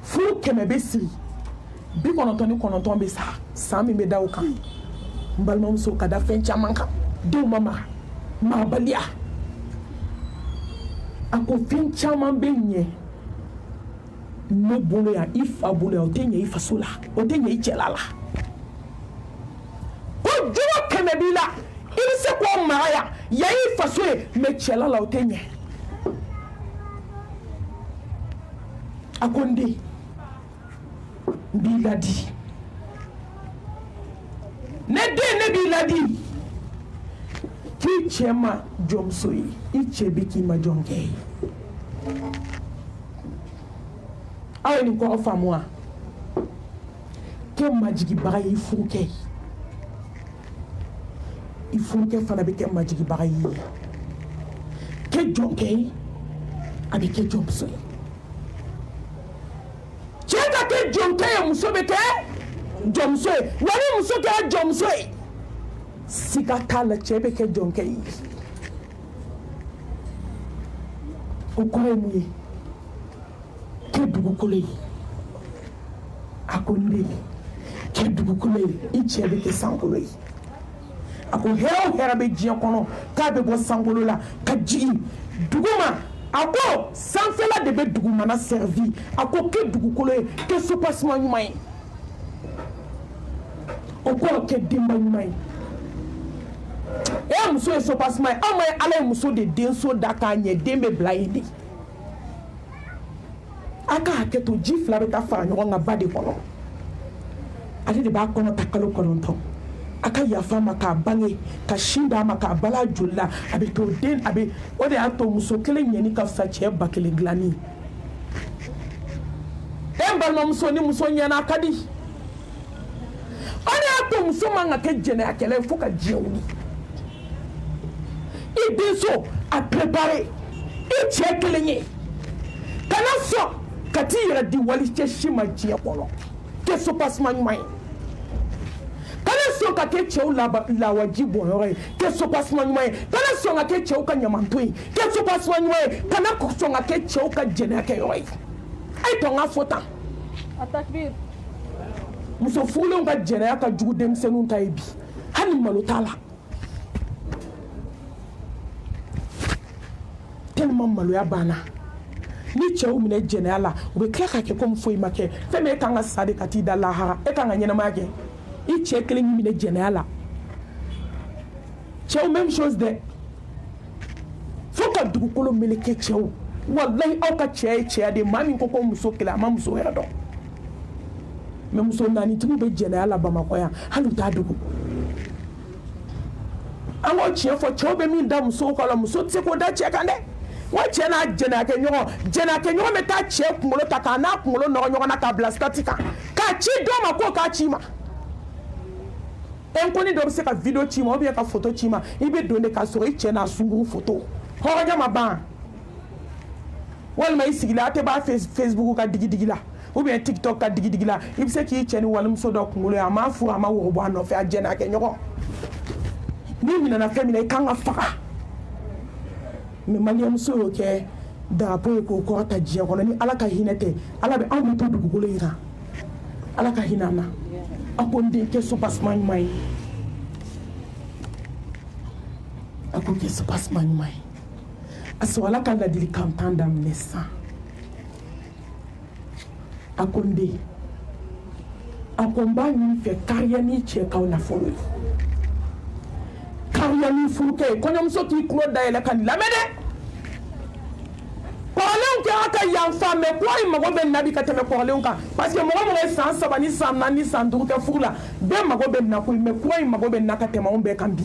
furu 100 bɛ siri 99 bɛ sa san min bɛ da o kan n balimamuso ka da fɛn caman kan denw ma mara marabaliya a ko fɛn caman bɛ ɲɛ ne bolo yan i fa bolo yan o tɛ ɲɛ i faso la o tɛ ɲɛ i cɛla la ko jogo 100 b'i la i bɛ se k'o mara yan yan i faso ye mais cɛla la o tɛ ɲɛ a ko n den n b'i ladi ne den ne b'i ladi k'i cɛ ma jɔnmuso ye i cɛ bɛ k'i ma jɔnkɛ ye aw ye nin kɔrɔ faamu wa kɛ majigibaga ye i furukɛ ye i furukɛ fana bɛ kɛ majigibaga ye kɛ jɔnkɛ ye a bɛ kɛ jɔnmuso ye cɛ ka kɛ jɔnkɛ ye muso bɛ kɛ jɔnmuso ye wa ni muso kɛra jɔnmuso ye siga t'a la cɛ bɛ kɛ jɔnkɛ ye o kɔrɔ ye mun ye kɛ dugukolo ye a ko n den kɛ dugukolo ye i cɛ bɛ kɛ sankolo ye a ko hɛrɛ o hɛrɛ bɛ diɲɛ kɔnɔ k'a bɛ bɔ sankolo la ka jigin duguma a ko sanfɛla de bɛ dugumana servi a ko kɛ dugukolo ye kɛ sopaseman ɲuman ye o kɔrɔ kɛ denba ɲuman ye e muso ye sopaseman ye anw ma ye ala ye muso de denso da k'a ɲɛ den bɛ bila yen de a ka hakɛ to ji 2 bɛ taa fara ɲɔgɔn kan ba de kɔnɔ ale de b'a kɔnɔ ta kalo 9 a ka yafa ma k'a bange ka sin d'a ma k'a bala joli la a bɛ to den a bɛ o de y'a to muso kelen ɲɛni ka fisa cɛ 1000 dilanni e balimamuso ni muso ɲɛna a ka di o de y'a to muso man ka kɛ jɛnɛyakɛla ye fo ka diɲɛ wuli i denso a préparé i cɛ kelen ye kana sɔn ka t'i yɛrɛ di wali cɛ si ma diɲɛ kɔnɔ kɛ sopaseman ɲuman ye kana sɔn ka kɛ cɛw lawaji bɔnyɔrɔ ye kɛ sopaseman ɲuman ye kana sɔn ka kɛ cɛw ka ɲamanto ye kɛ sopaseman ɲuman ye kana sɔn ka kɛ cɛw ka jɛnɛyakɛyɔrɔ ye a ye to n ka fɔ tan التكبير muso furulenw ka jɛnɛya ka jugu denmisɛnninw ta ye bi hali malo t'a la tellement maloya banna ni cɛw minɛ jɛnɛya la u bɛ tila ka kɛ komi foyi ma kɛ fɛn min e kan ka sa de ka t'i da lahara e kan ka ɲɛnamaya kɛ i cɛ kelen y'i minɛ jɛnɛya la cɛw même chose dɛ fo ka dugukolo meleke cɛw wallahi aw ka cɛ ye cɛya de maa min ko ko muso kelen a ma muso wɛrɛ dɔn mais muso naanitigiw bɛ jɛnɛya la bamakɔ yan hali u t'a dogo an k'o tiɲɛ fɔ cɛw bɛ min da musow kan la muso tɛ se k'o da cɛ kan dɛ wa cɛ n'a jɛnɛyakɛɲɔgɔn bɛ taa cɛ kunkolo ta k'a n'a kunkolo nɔgɔ ɲɔgɔn na k'a bila sitati kan k'a ci dɔ ma k'o k'a ci ma inconnue dɔ bɛ se ka video ci ma ou bien ka photo ci ma i bɛ don de k'a sɔrɔ i cɛ n'a sunkuru photo hɔrɔnya ma ban walima i sigilen a tɛ b'a Facebook ka digidigi la ou bien TikTok ka digidigi la i bɛ se k'i cɛ ni walimuso dɔ kunkolo ye a ma furu a ma wɔrɔ bɔ a nɔfɛ a jɛnɛyakɛɲɔgɔn n'i minɛna fɛn min na i kan ka faga mais maliɲɛmuso y'o kɛ drapeau ye k'o kɔrɔta diɲɛ kɔnɔ ni ala ka hinɛ tɛ ala bɛ anw bɛ to dugukolo in kan ala ka hinɛ an na a ko n den kɛ sopaseman ɲuman ye a ko kɛ sopaseman ɲuman ye a sɔrɔ ala ka ladilikan 10 daminɛ sisan a ko n den a ko n b'a ɲini fɛ kariya n'i cɛ k'aw nafolo ye kariya n'i furukɛ ye kɔɲɔmuso k'i tulo dayɛlɛ ka nin lamɛn dɛ kɔrɔlenw kɛra ka yanfa mɛ kura in mago bɛ nabi ka tɛmɛ kɔrɔlenw kan parce que mɔgɔ mɔgɔ ye san 3 ni san 4 ni san 5 kɛ furu la bɛɛ mago bɛ na koyi mɛ kura in mago bɛ na ka tɛmɛ anw bɛɛ kan bi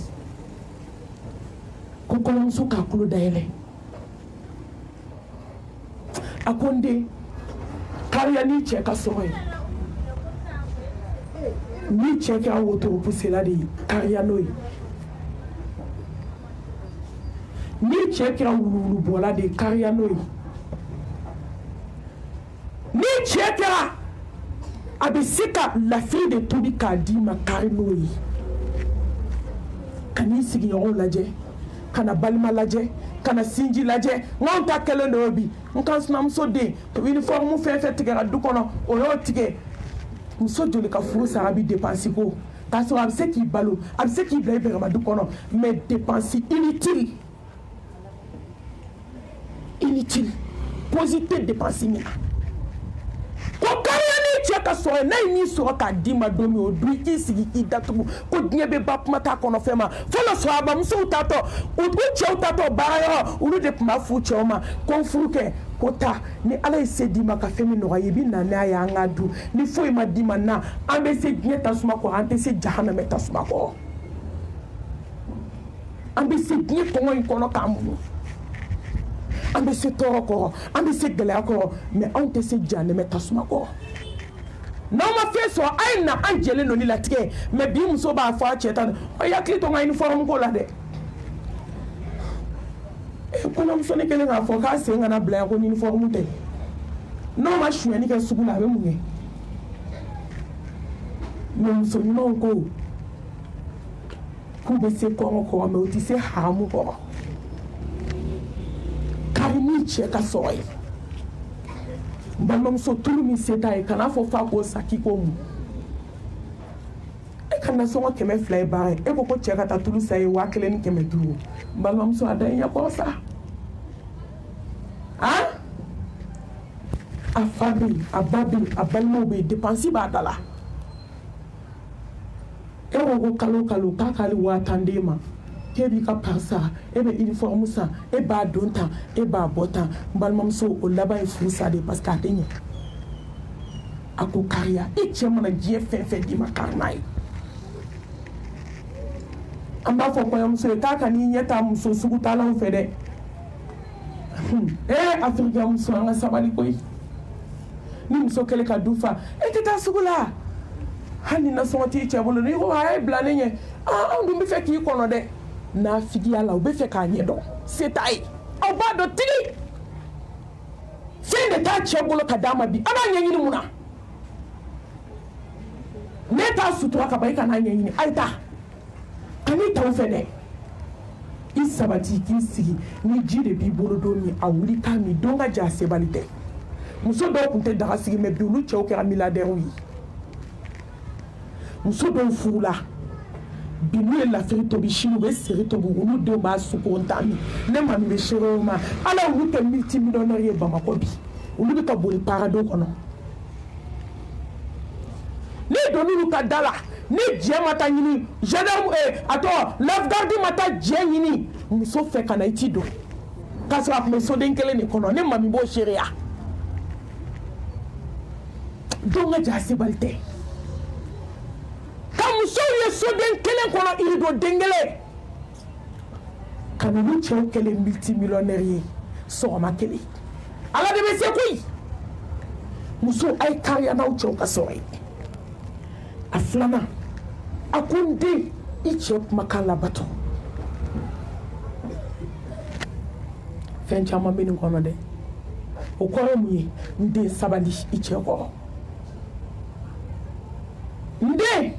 ko kɔɲɔmuso k'a tulo dayɛlɛ a ko n den kariya n'i cɛ ka sɔrɔ ye n'i cɛ kɛra wotoro pusela de ye kariya n'o ye n'i cɛ kɛra wuluwulubɔla de ye kariya n'o ye n'i cɛ kɛra a bɛ se ka lafili de tobi k'a d'i ma kari n'o ye ka n'i sigiɲɔgɔnw lajɛ ka na balima lajɛ ka na sinji lajɛ n'anw ta kɛlen don bi n kan sinamuso den uniforme fɛn fɛn tigɛra du kɔnɔ o y'o tigɛ muso joli ka furu sara bi dépense ko k'a sɔrɔ a bɛ se k'i balo a bɛ se k'i bila i bɛrɛma du kɔnɔ mais dépense inutile inutile posité dépenser mina ko kariani cheka so na ni so ka di ma domi o du ki sigi ki datu ko nyebe ba mata kono fema folo so aba mso tato o che tato bayo o de ma fu choma ko fuke ko ta ni ala se di ma ka femi no yebi na na ya ngadu ni foi ma di ma na ambe se gnyeta suma ko ante se jahana meta suma ko ambe se gnyeta ko kono kamu ambe se toro ko ambe se gele ko mais on te se jane meta suma ko non ma fait so ay na angele no ni latike mais bi muso ba fa cheta o ya klito nga uniform ko la de e ko na muso ne kele nga fo ka se nga na bla ko uniform te non ma chou ni ke suku la be munye no muso ni non ko ku be se ko me o ti se hamu ko karimi cheka soy balmam so tulu mi seta e kana fo fa ko saki ko mu e kana so wa keme fly bare e ko cheka ta tulu sai wa kele ni keme duru balmam so adan ya ko sa hein afabi ababi abalmo be dépenser ba dala e ko kalo ka kali wa tandema kebi ka parsa ebe uniforme sa e ba donta e ba bota balmam so o laba e fusa de parce que atenye ako karia e chema na je fe di makarnai amba fo ko yam so ta kan ni nyeta muso sugu tala o fede afrika muso nga sabali koy ni muso kele ka dufa e teta sugula hani na so ti chebolo ni ho ay blanenye andu mi fe ki kono de na figi ala obe fe ka nyedo setai oba do tiri sende ta chebolo kadama bi aba nyenyi muna neta sutura ka bai kana nyenyi aita kani ta ofede isabati ki sigi ni jide bi bolo do mi awuri ka mi donga jase balite muso do kunte daga sigi me bi ulu chew kera milliardaire wi muso do fula binu la feri to bishinu be seri to bugunu de ba su ko ntami ne ma mi shiro ma ala wu te multimillionnaire ba makobi ulu be ka boli parado kono ne donu ka dala ne je mata nyini gendarme ato lafgarde mata je nyini muso fe kana itido kasra me so denkele ni kono ne ma mi bo sheria donga jasi balte kamuso ye so denkele kono irido dengele kanu chew kele multimillionnaire so ma kele ala de be se kuy muso ay kariya na chew ka so ay aflama akunde iche makala bato fencha mambini kono de okoro muye nde sabali iche ko nde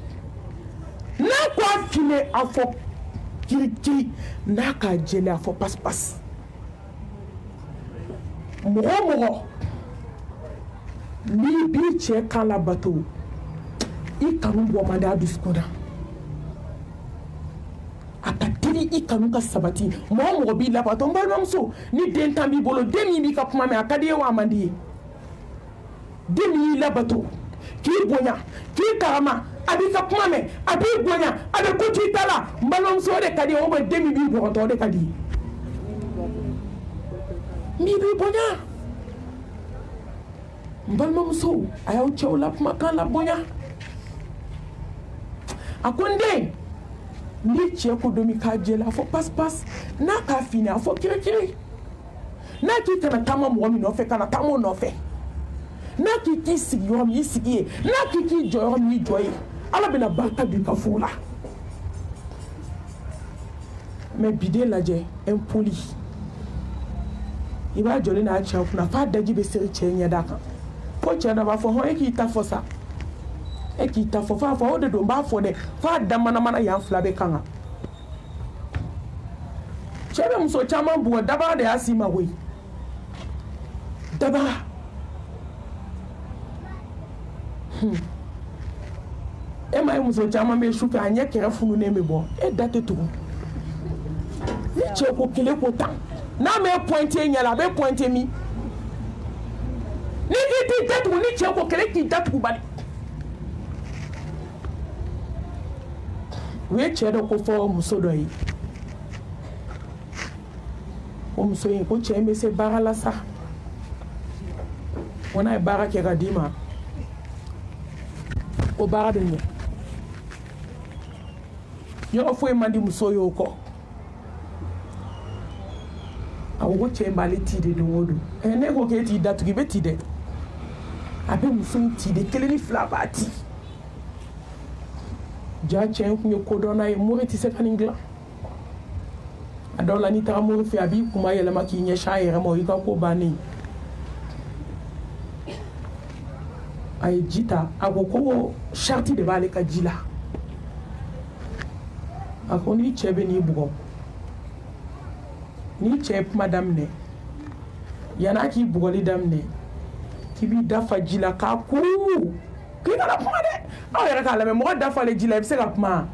na kwa file afo kiriki na ka jele afo pas mo ni bi che kala bato ikanu bomada du skoda akatiri ikanu ka sabati mo bi la bato mbalom so ni den tambi bolo demi mi ka kuma me akade wa mandi demi la bato ki bonya ki karama abi ka kuma me abi bonya abi ko ti tala mbalom so de kadi o ba demi bi bo to de kadi mi bi bonya mbalom so ayaw chew la kuma kan la bonya akonde ni che ko domi ka jela fo pas na ka fini afo kire na ki kana kama mo mi no fe kana tamo no fe na ki sigi yo mi sigi na ki joyo mi joyi ala bena barka du ka fula me bide laje impoli iba joli na cha kuna fa daji be seri che nya daka po che na ba fo ho e ki ta fo sa e ki ta fo fa fo de do ba fo de fa da mana ya fla be kanga chebe muso chama buwa daba de asima we daba e mai muso chama me shuka anya kera funu ne me bo e date tu ni che ko kele ko tan n'a me pointé ɲɛla a bɛ pointé mi ni k'i t'i datugu ni cɛ ko kɛlɛ k'i datugu bali u ye cɛ dɔ ko fɔ muso dɔ ye o muso in ko cɛ in bɛ se baara la sa ko n'a ye baara kɛ ka d'i ma o baara bɛ ɲɛ yɔrɔ foyi man di muso ye o kɔ a ko cɛ in b'ale ti de don o don ne ko k'e t'i datugu i bɛ ti dɛ a bɛ muso in ti de kelen ni fila b'a ti ja cɛ in kun ye kodɔnna ye mori tɛ se ka nin dilan a dɔw la n'i taga mori fɛ a b'i kuma yɛlɛma k'i ɲɛsin a yɛrɛ ma o y'i ka ko bannen a ye ji ta a ko sariti de b'ale ka ji la a ko n'i cɛ bɛ n'i bugɔ n'i cɛ ye kuma daminɛ yan'a k'i bugɔli daminɛ k'i b'i dafa ji la k'a kuru k'i kana kuma dɛ aw yɛrɛ k'a lamɛn mɔgɔ dafalen ji la i bɛ se ka kuma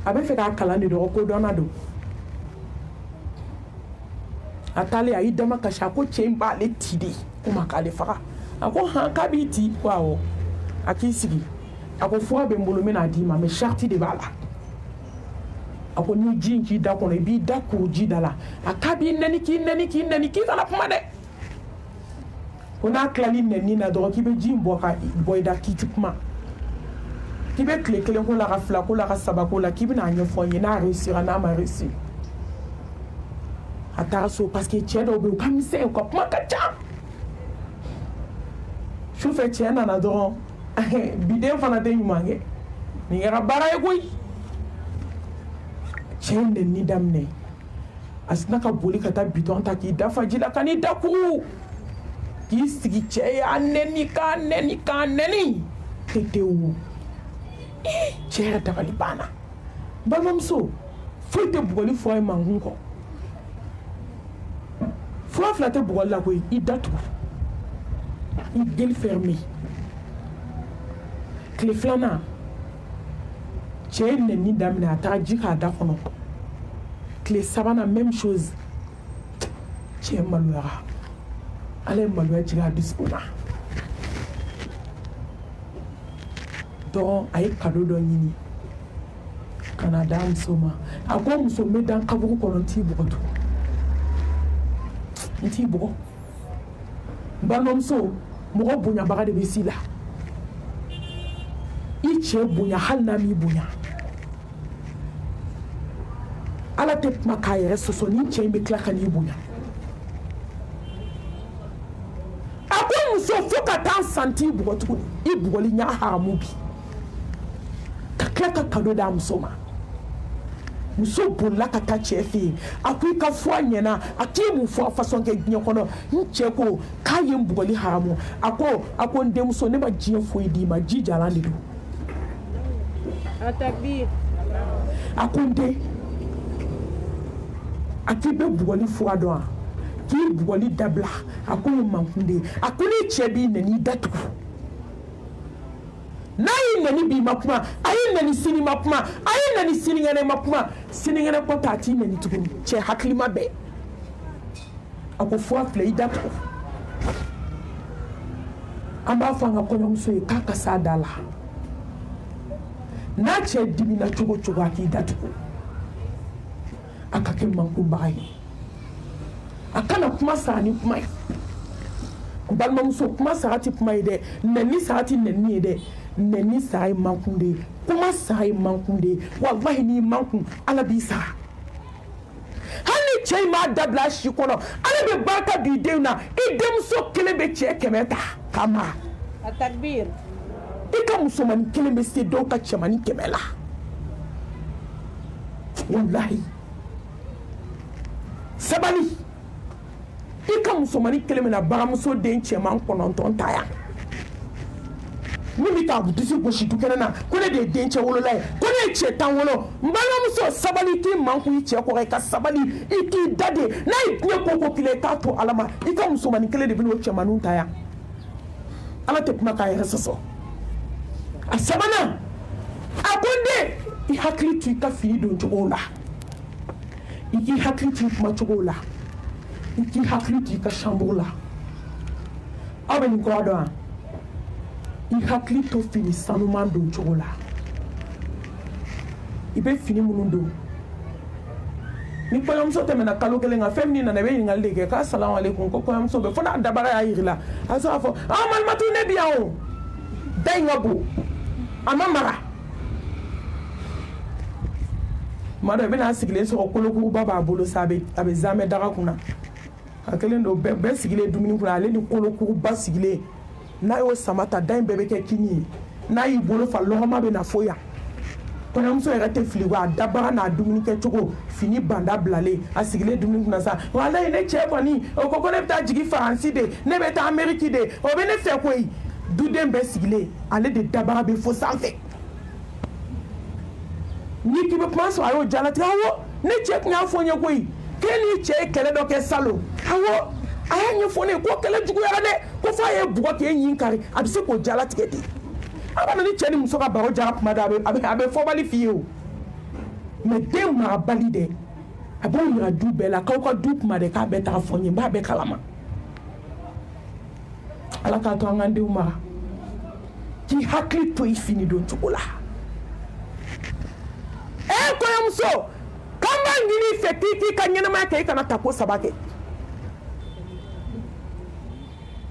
a bɛ fɛ k'a kalan de dɔgɔ ko dɔnna don a taalen a y'i dama kasi a ko cɛ in b'ale ti de ko ma k'ale faga a ko han k'a b'i ti ko awɔ a k'i sigi a ko fura bɛ n bolo n bɛna d'i ma mais sariti de b'a la a ko ni ji in k'i da kɔnɔ i b'i da kuru ji da la a k'a b'i nɛni k'i nɛni k'i nɛni k'i kana kuma dɛ ko n'a tilali nɛni na dɔrɔn k'i bɛ ji in bɔ ka bɔ i da k'i ti kuma k'i bɛ tile kelen ko la ka fila ko la ka saba ko la k'i bɛna a ɲɛfɔ n ye n'a réussira n'a ma réussir a taara so parce que cɛ dɔw bɛ yen u ka misɛn u ka kuma ka ca sufɛ cɛ nana dɔrɔn biden fana tɛ ɲuman kɛ nin kɛra baara ye koyi cɛ in nɛni daminɛ a sina ka boli ka taa bitɔn ta k'i dafa ji la ka n'i da kuru k'i sigi cɛ ye a nɛni k'a nɛni k'a nɛni tetewu cɛ yɛrɛ dabali banna balimamuso foyi tɛ bugɔli fɔ a ye mankun kɔ fura fila tɛ bugɔli la koyi i datugu i gueule fermée tile filanan cɛ ye nɛni daminɛ a taara ji k'a da kɔnɔ tile sabanan même chose cɛ maloyara ala ye maloya jigin a dusukun na dɔrɔn a ye kado dɔ ɲini ka na d'a muso ma a ko muso n bɛ da n kaburu kɔnɔ n t'i bugɔ tugun n t'i bugɔ n balimamuso mɔgɔ bonyabaga de bɛ s'i la i cɛ bonya hali n'a m'i bonya ala tɛ kuma k'a yɛrɛ sɔsɔ ni cɛ in bɛ tila ka n'i bonya a ko muso fo ka taa san t'i bugɔ tuguni i bugɔli ɲa haramu bi ka tila ka kado d'a muso ma muso bolila ka taa cɛ fɛ yen a ko i ka fɔ a ɲɛna a k'i mun fɔ a fasɔn kɛ diɲɛ kɔnɔ n cɛ ko k'a ye n bugɔli haramu a ko n denmuso ne ma diɲɛ foyi d'i ma ji jalan de don a ko n den a k'i bɛ bugɔli fura dɔn wa k'i bugɔli dabila a ko ye mankun de ye a ko ni cɛ b'i nɛni i datugu n'a y'i nɛni bi ma kuma a y'i nɛni sini ma kuma a y'i nɛni sinikɛnɛ ma kuma sinikɛnɛ kɔ ta a t'i nɛni tuguni cɛ hakilima bɛɛ a ko fura filɛ i datugu an b'a fɔ an ka kɔɲɔmuso ye k'a ka s'a da la n'a cɛ dimina cogo o cogo a k'i datugu a ka kɛ mankunbaga ye a kana kuma sara ni kuma ye n balimamuso kuma sara tɛ kuma ye dɛ nɛni sara tɛ nɛni ye dɛ nɛni sara ye mankun de ye kuma sara ye mankun de ye walahi n'i mankun ala b'i sara hali ni cɛ in m'a dabila a si kɔnɔ ala bɛ barika don i denw na i denmuso kelen bɛ cɛ 100 ta k'a mara a takbir i ka musomanin kelen bɛ se dɔw ka cɛmanin 100 la walahi sabali i ka musomanin kelen bɛ na baramuso den cɛman 9 ta yan min bɛ k'a dusu gosi dukɛnɛ na ko ne de ye den cɛ wolola ye ko ne ye cɛ 10 wolo n balimamuso sabali i k'i mankun i cɛ kɔrɔ i ka sabali i k'i da de n'a ye diɲɛ ko o ko k'i la i k'a to ala ma i ka musomanin kelen de bɛ n'o cɛmaninw ta yan ala tɛ kuma k'a yɛrɛ sɔsɔ a sabanan a ko n den i hakili to i ka fini don cogo la i k'i hakili to i kuma cogo la k'i hakili to i ka chambre la aw bɛ nin kɔrɔ dɔn wa i hakili to fini sanuman don cogo la i bɛ fini minnu don ni kɔɲɔmuso tɛmɛna kalo kelen kan fɛn min nana i bɛ ɲininkali de kɛ k'a salamu aleykum ko kɔɲɔmuso bɛ fo n'a dabara y'a yiri la a bɛ se k'a fɔ malimatu ne bi yan o da in ka bon a ma mara tuma dɔ i bɛna sigilen sɔrɔ kolokuruba b'a bolo sa a bɛ zamɛ daga kunna a kelen don bɛɛ sigilen dumuni kunna ale ni kolokuruba sigilen n'a y'o sama ta da in bɛɛ bɛ kɛ kini ye n'a y'i bolo fa lɔgɔma bɛ na fo yan kɔɲɔmuso yɛrɛ tɛ fili wa a dabaga n'a dumuni kɛcogo fini banda bilalen a sigilen dumuni kunna sa walayi ne cɛ kɔni o ko ko ne bɛ taa jigin faransi de ne bɛ taa ameriki de o bɛ ne fɛ koyi duden bɛɛ sigilen ale de dabaga bɛ fo sanfɛ n'i k'i bɛ kuma sɔrɔ a y'o jalatigɛ awɔ ne cɛ tun y'a fɔ n ye koyi k'e n'i cɛ ye kɛlɛ dɔ kɛ salon awɔ a y'a ɲɛfɔ ne ye ko kɛlɛ juguyara dɛ ko f'a ye bugɔ k'e ɲin kari a bɛ se k'o jalatigɛ de a kana ni cɛ ni muso ka baro jara kuma dɔ a bɛ fɔbali f'i ye o mɛ den marabali dɛ a b'o yira du bɛɛ la k'aw ka du kuma dɛ k'a bɛɛ t'a fɔ n ye n b'a bɛɛ kalama ala k'a to an k'an denw mara k'i hakili to i fini don cogo la kɔɲɔmuso k'an b'a ɲini i fɛ k'i ka ɲɛnamaya kɛ i kana ta ko 3 kɛ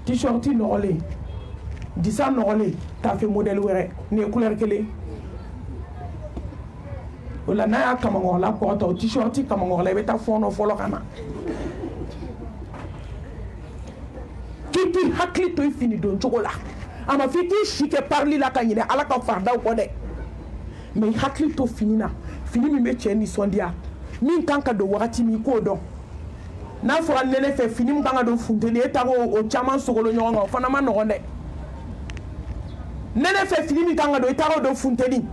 t-shirt nɔgɔlen disa nɔgɔlen t'a fɛ modèle wɛrɛ nin ye couleur kelen o la n'a y'a kamakɔrɔla kɔrɔta o t-shirt kamakɔrɔla i bɛ taa fɔɔnɔ fɔlɔ ka na k'i hakili to i fini don cogo la a ma f'i k'i si kɛ parili la ka ɲinɛ ala ka fardaw kɔ dɛ mɛ i hakili to fini na fini min bɛ cɛ nisɔndiya min kan ka don wagati min i k'o dɔn n'a fɔra nɛnɛ fɛ fini min kan ka don funteni e taara o caman sogolo ɲɔgɔn kan o fana ma nɔgɔn dɛ nɛnɛ fɛ fini min kan ka don i taara o don funteni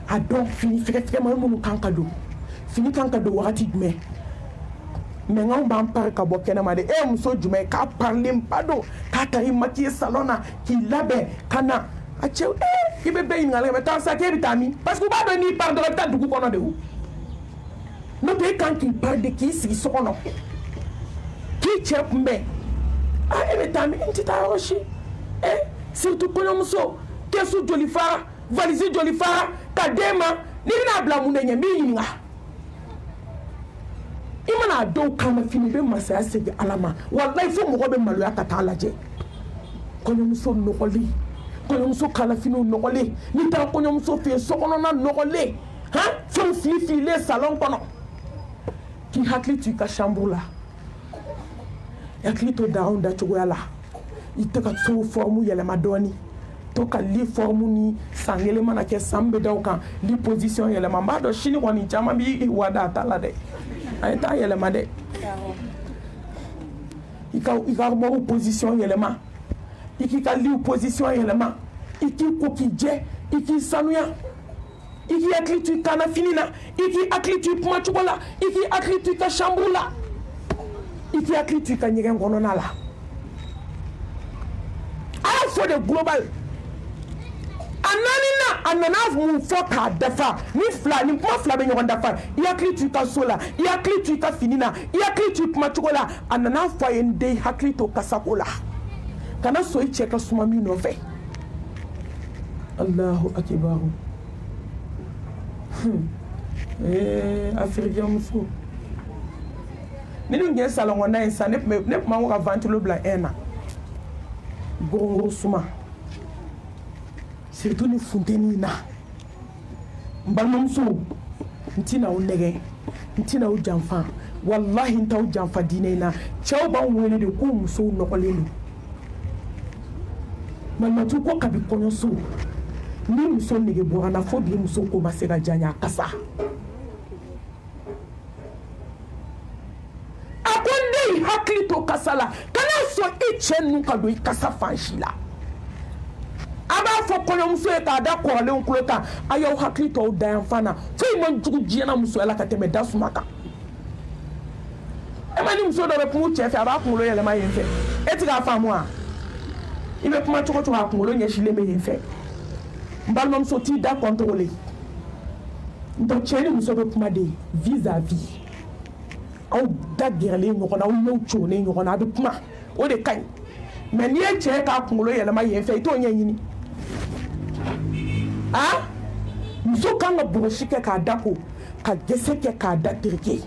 a dɔn fini fɛgɛfɛgɛman minnu kan ka don fini kan ka don wagati jumɛn mɛ n' anw b'an pari ka bɔ kɛnɛma de e ye muso jumɛn k'a parilenba don k'a ta i maquiller salon na k'i labɛn ka na a cɛ i bɛ bɛɛ ɲininkali kɛ mɛ taa sa k'e bɛ taa min parce que u b'a dɔn n'i pari dɔrɔn i bɛ taa dugu kɔnɔ de o n'o tɛ e kan k'i pari de k'i sigi so kɔnɔ k'i cɛ kunbɛn e bɛ taa min n tɛ taa yɔrɔ si surtout kɔɲɔmuso kɛsu joli fara valise joli fara ka d'e ma n'i bɛna bila mun de ɲɛ n b'i ɲininka i mana a dɔw kama fini bɛ masaya segin ala ma walayi fo mɔgɔ bɛ maloya ka taa lajɛ kɔɲɔmuso nɔgɔlen kɔɲɔmuso kalafiniw nɔgɔlen n'i taara kɔɲɔmuso fɛ yen sokɔnɔna nɔgɔlen fɛnw filifililen salon kɔnɔ k'i hakili to i ka chambre la hakili to dagaw dacogoya la i tɛ ka sow forme yɛlɛma dɔɔni to ka lit forme ni san kelen mana kɛ san bɛ da o kan lit position yɛlɛma n b'a dɔn sini kɔni caman b'i wada a ta la dɛ a ye taa yɛlɛma dɛ i ka armoire position yɛlɛma i k'i ka lit position yɛlɛma i k'i ko k'i jɛ i k'i sanuya i k'i hakili to i kanafini na i k'i hakili to i kumacogo la i k'i hakili to i ka chambre la i k'i hakili to i ka ɲɛgɛn kɔnɔna la a y'a fɔ de global a naaninan a nana mun fɔ k'a dafa ni kuma fila bɛ ɲɔgɔn dafa i hakili to i ka so la i hakili to i ka fini na i hakili to i kumacogo la a nana fɔ a ye n den hakili to kasako la kana so i cɛ ka suma min nɔfɛ Allahu akibaru afirikɛn muso ni nin kɛ salon kɔnɔna ye sisan ne tun b'an ka ventilo bila 1 na gogoro suma surtout ni funteni na n balimamuso n tɛna aw nɛgɛ n tɛna aw janfa wallahi n t'aw janfa diinɛ in na cɛw b'an wele de ko musow nɔgɔlen don malimatu ko kabi kɔɲɔso ni muso nege bɔra na fo bi muso ko ma se ka janya kasa a ko n den hakili to kasa la kana sɔn i cɛ ninnu ka don i kasa fan si la a b'a fɔ kɔɲɔmuso ye k'a da kɔrɔlenw tulo kan a y'aw hakili to aw dayanfan na foyi man jugu diɲɛna musoya la ka tɛmɛ da suma kan e ma ni muso dɔ bɛ kuma cɛ fɛ a b'a kunkolo yɛlɛma yen fɛ e ti k'a faamu wa i bɛ kuma cogo cogo a kunkolo ɲɛsilen bɛ yen fɛ n balimamuso t'i da contrôler donc cɛ ni muso bɛ kuma de vis à vis aw da gɛrɛlen ɲɔgɔn na aw ɲɛw conen ɲɔgɔn na a bɛ kuma o de ka ɲi mais n'i ye cɛ k'a kunkolo yɛlɛma yen fɛ i t'o ɲɛɲini muso kan ka bɔgɔsi kɛ k'a da ko ka gese kɛ k'a da tereke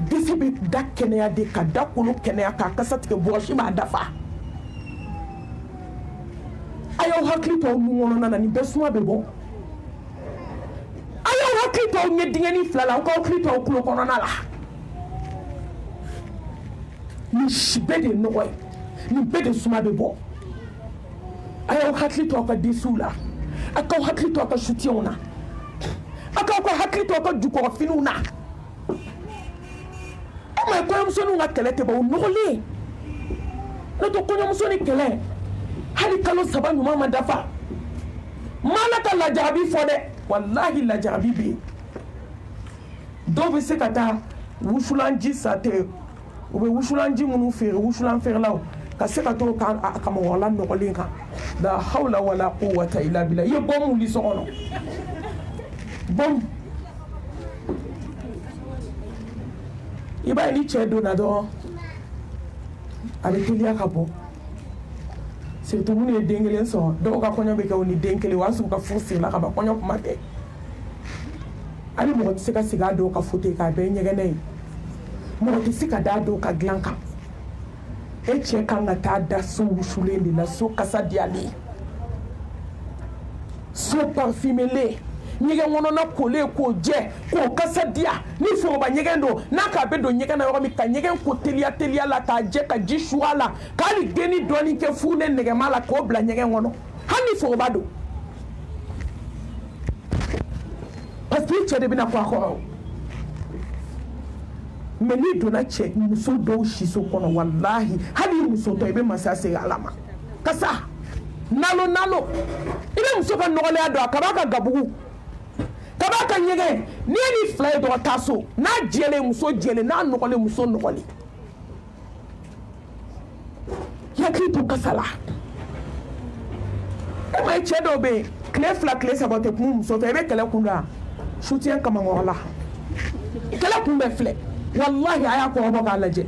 gese bɛ da kɛnɛya de ka da kolo kɛnɛya k'a kasa tigɛ bɔgɔsi b'a dafa a y'aw hakili to aw nun kɔnɔna na nin bɛɛ suma bɛ bɔ a y'aw hakili to aw ɲɛ dingɛni fila la aw k'aw hakili to aw tulo kɔnɔna la nin si bɛɛ de ye nɔgɔ ye nin bɛɛ de suma bɛ bɔ a y'aw hakili to aw ka disiw la a k'aw hakili to aw ka sutiɲɛw na a k'aw ka hakili to aw ka jukɔrɔfiniw na o ma ye kɔɲɔmusoninw ka kɛlɛ tɛ ban o nɔgɔlen n'o tɛ kɔɲɔmuso ni kɛlɛ hali kalo 3 ɲuman ma dafa m'Ala ka lajarabi fɔ dɛ walahi lajarabi bɛ yen dɔw bɛ se ka taa wusulanji sa tɛ u bɛ wusulanji minnu feere wusulan feerelaw ka se ka to ka mɔgɔla nɔgɔlen kan la hawla wala quwwata illa billah i ye bɔmu wuli so kɔnɔ bɔmu i b'a ye ni cɛ donna dɔrɔn a bɛ teliya ka bɔ surtout minnu ye den kelen sɔrɔ dɔw ka kɔɲɔ bɛ kɛ o ni den kelen o y'a sɔrɔ ka furu sirila ka ban kɔɲɔ kuma tɛ hali mɔgɔ tɛ se ka sigi a dɔw ka fauteuil k'a bɛɛ ye ɲɛgɛnɛ ye mɔgɔ tɛ se ka da dɔw ka dilan kan e cɛ kan ka taa da so wusulen de la so kasa diyalen so parfumelen ɲɛgɛn kɔnɔna kolen k'o jɛ k'o kasa diya ni foroba ɲɛgɛn don n'a k'a bɛ don ɲɛgɛn na yɔrɔ min ka ɲɛgɛn ko teliya teliya la k'a jɛ ka ji su a la k'ali geni dɔɔni kɛ funen nɛgɛma la k'o bila ɲɛgɛn kɔnɔ hali ni foroba don parce que i cɛ de bɛna kɔ a kɔrɔ mais n'i donna cɛ muso dɔw siso kɔnɔ walahi hali i muso tɔ i bɛ masaya segin ala ma kasa nalo nalo i bɛ muso ka nɔgɔlenya dɔn a ka b'a ka gabugu ka b'a ka ɲɛgɛn n'i ye ni fila ye dɔrɔn taa so n'a jɛlen muso jɛlen n'a nɔgɔlen muso nɔgɔlen i hakili to kasa la e ma ye cɛ dɔw bɛ yen tile 2 tile 3 tɛ kuma muso fɛ i bɛ kɛlɛ kun da soutien kama ŋɔrɔ la kɛlɛ kun bɛ filɛ wallahi a y'a kɔrɔbɔ k'a lajɛ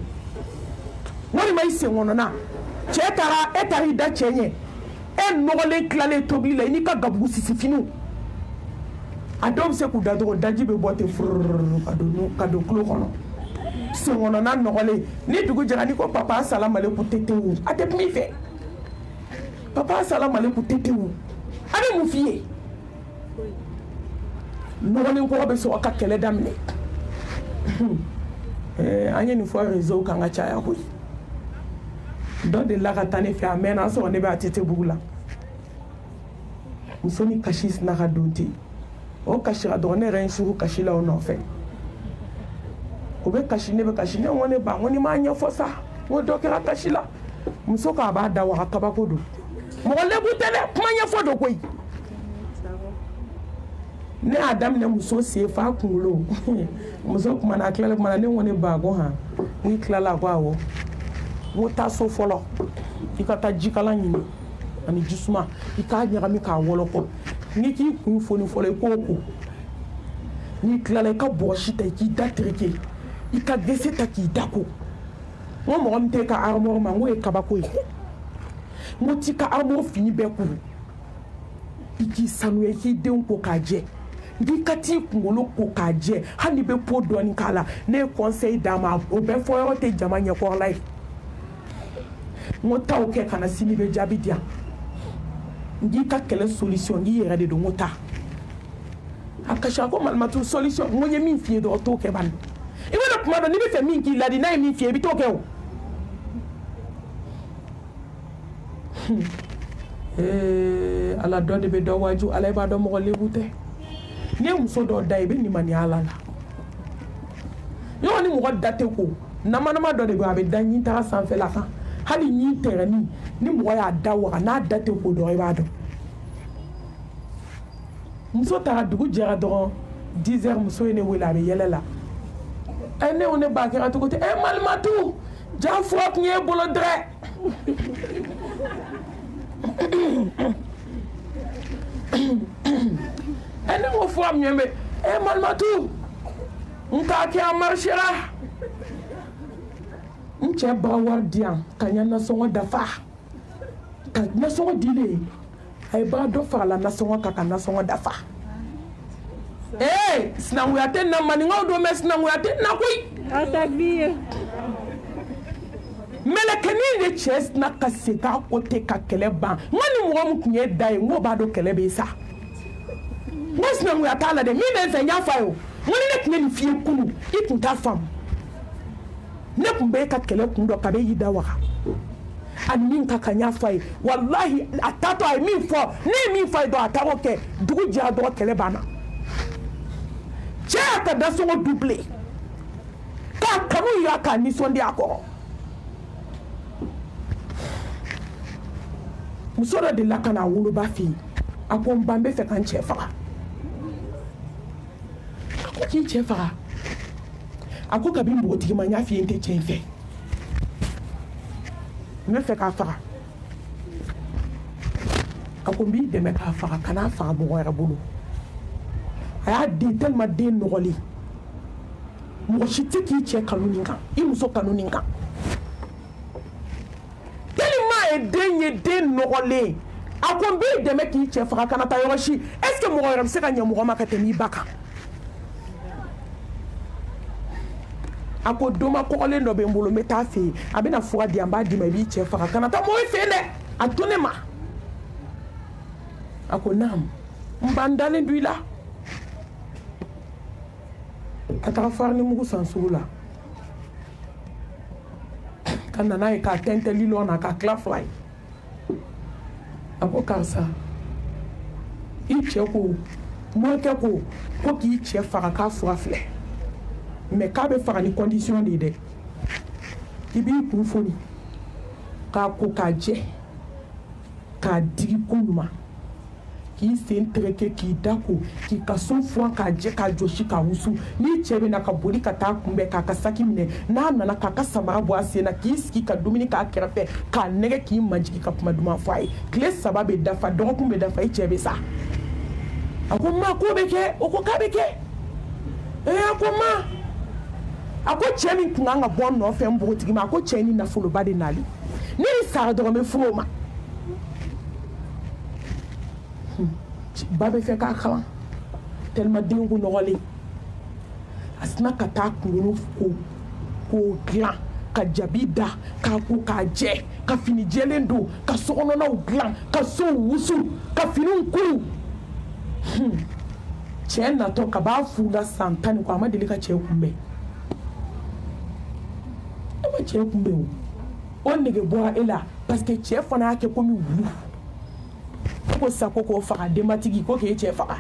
walima i sen kɔnɔna cɛ taara e taara i da cɛ ɲɛ e nɔgɔlen tilalen tobili la i n'i ka gabugu sisi finiw a dɔw bɛ se k'u da dɔrɔn daji bɛ bɔ ten furururu ka don tulo kɔnɔ sen kɔnɔna nɔgɔlen ni dugu jɛra n'i ko papa assalamu alaikum tetewu a tɛ kuma i fɛ papa assalamu alaikum tetewu a bɛ mun f'i ye nɔgɔlen kɔrɔ bɛ sɔrɔ ka kɛlɛ daminɛ an ye nin fɔ réseau kan ka caya koyi dɔ delila ka taa ne fɛ a mɛnna a sɔrɔ ne bɛ a Tetebugu la muso ni kasi sina ka don ten o kasi ka dɔgɔ ne yɛrɛ ye n suru kasi la o nɔfɛ o bɛ kasi ne bɛ kasi ne ko ne ba n ko ni m'a ɲɛfɔ sa n ko dɔ kɛra kasi la muso k'a b'a da waga kabako don mɔgɔ lebu tɛ dɛ kuma ɲɛfɔ don koyi ne y'a daminɛ muso sen fa kunkolo muso kumana a tilala kumana ne ko ne ba ko han n'i tilala ko awɔ n ko taa so fɔlɔ i ka taa jikalan ɲini ani jisuma i k'a ɲagami k'a wɔlɔkɔ n'i k'i kun foni fɔlɔ i k'o ko n'i tilala i ka bɔgɔsi ta i k'i da tereke i ka gese ta k'i da ko n ko mɔgɔ min tɛ ka armoire ma n ko ye kabako ye n ko t'i ka armoire fini bɛɛ kuru i k'i sanuya i k'i denw ko k'a jɛ n'i ka t'i kunkolo ko k'a jɛ hali n'i bɛ po dɔɔni k'a la ne ye conseil d'a ma o bɛɛ fɔ yɔrɔ tɛ jama ɲɛkɔrɔla ye n ko taa o kɛ ka na sini bɛ jaabi di yan n k'i ka kɛlɛ solution n k'i yɛrɛ de don n ko taa a kasi a ko malimatu solution n ko n ye min f'i ye dɔrɔn t'o kɛ bani i bɛna kuma dɔn n'i bɛ fɛ min k'i ladi n'a ye min f'i ye i bɛ t'o kɛ o ala dɔ de bɛ dɔ waaju ala i b'a dɔn mɔgɔ lebu tɛ n'i ye muso dɔ da i bɛ nimaniya ala la yɔrɔ ni mɔgɔ da tɛ ko namanama dɔ de bɛ a bɛ da ɲi taga sanfɛla kan hali ɲi tɛrɛni ni mɔgɔ y'a da waga n'a da tɛ ko dɔrɔn i b'a dɔn muso taara dugu jɛra dɔrɔn 10 heures muso ye ne wele a bɛ yɛlɛ la ne ko ne ba kɛra cogo tɛ malimatu jaa fura tun ye bolo dɛrɛ ne ko fura min bɛ malimatu n k'a kɛ a marchera nche bawar dian kanya na songo dafa ka na songo dile ay ba do fa la na songo ka na songo dafa sinanguyate na maninga do mes sinanguyate na koy Takbir. melekeni de ches na kaseka kote ka keleba ngani mo mu kunye dai ngo ba do kelebe sa ngo sinanguyata la de mi ne se nya fa yo ngani ne kunye ni fie kunu ikunta fam ne kumbe ka kele kundo ka be yida waka ani min ka kanya fai wallahi atato ai min fo ne min fai do atawo ke dugu ja do kele bana cha ka da so double ka kanu ya ka ni so ndi akoro musoro de la kana wulu ba fi akon bambe fe kan chefa ko kin chefa ako ka bi mboti ma nya fi ente chenfe me fe ka fara ako bi de me ka fara kana fara bo wara bulu aya de tellement de nogoli mo shiti ki che kanuninga imuso kanuninga tellement e denye de nogoli ako bi de me ki che fara kana ta yoroshi est ce que mo wara se ka nya mo ma ka temi baka ako doma kokole no be mbulu meta fe abena fuwa di amba di mabi che faka kana ta mo fe ne atune ma ako nam mbandale nduila ata farni mugu sansula kana na ka tente lilo na ka clafly ako karsa iche ko mo ke ko ki che faka ka fuwa fle mais k'a bɛ faga ni condition de dɛ i b'i kun foni k'a ko k'a jɛ k'a digi ko ɲuman k'i sen tereke k'i da ko k'i ka so furan k'a jɛ k'a jɔsi k'a wusu n'i cɛ bɛ na ka boli ka taa kunbɛn k'a ka saki minɛ n'a nana k'a ka samara bɔ a sen na k'i sigi ka dumuni k'a kɛrɛfɛ k'a nɛgɛ k'i majigi ka kuma duman fɔ a ye tile 3 bɛ dafa dɔgɔkun bɛ dafa i cɛ bɛ sa a ko ma ko bɛ kɛ o ko k'a bɛ kɛ a ko ma ako cɛ min kun kan ka bɔ nɔfɛ npogotigi ma ako cɛ ni nafoloba de nali ne ye sara dɔrɔn bɛ furu o ma ba bɛ fɛ k'a kalan tellement den ko nɔgɔlen a sina ka taa kunkolo k'o dilan ka jabi da k'a ko k'a jɛ ka fini jɛlen don ka sokɔnɔnaw dilan ka sow wusu ka finiw kuru cɛ natɔ ka b'a furu la san 10 ni kɔ a ma deli ka cɛ kunbɛn cɛ kunbɛn o nege bɔra e la parce que cɛ fana y'a kɛ komi wulu ko sako k'o faga denbatigi ko k'e cɛ faga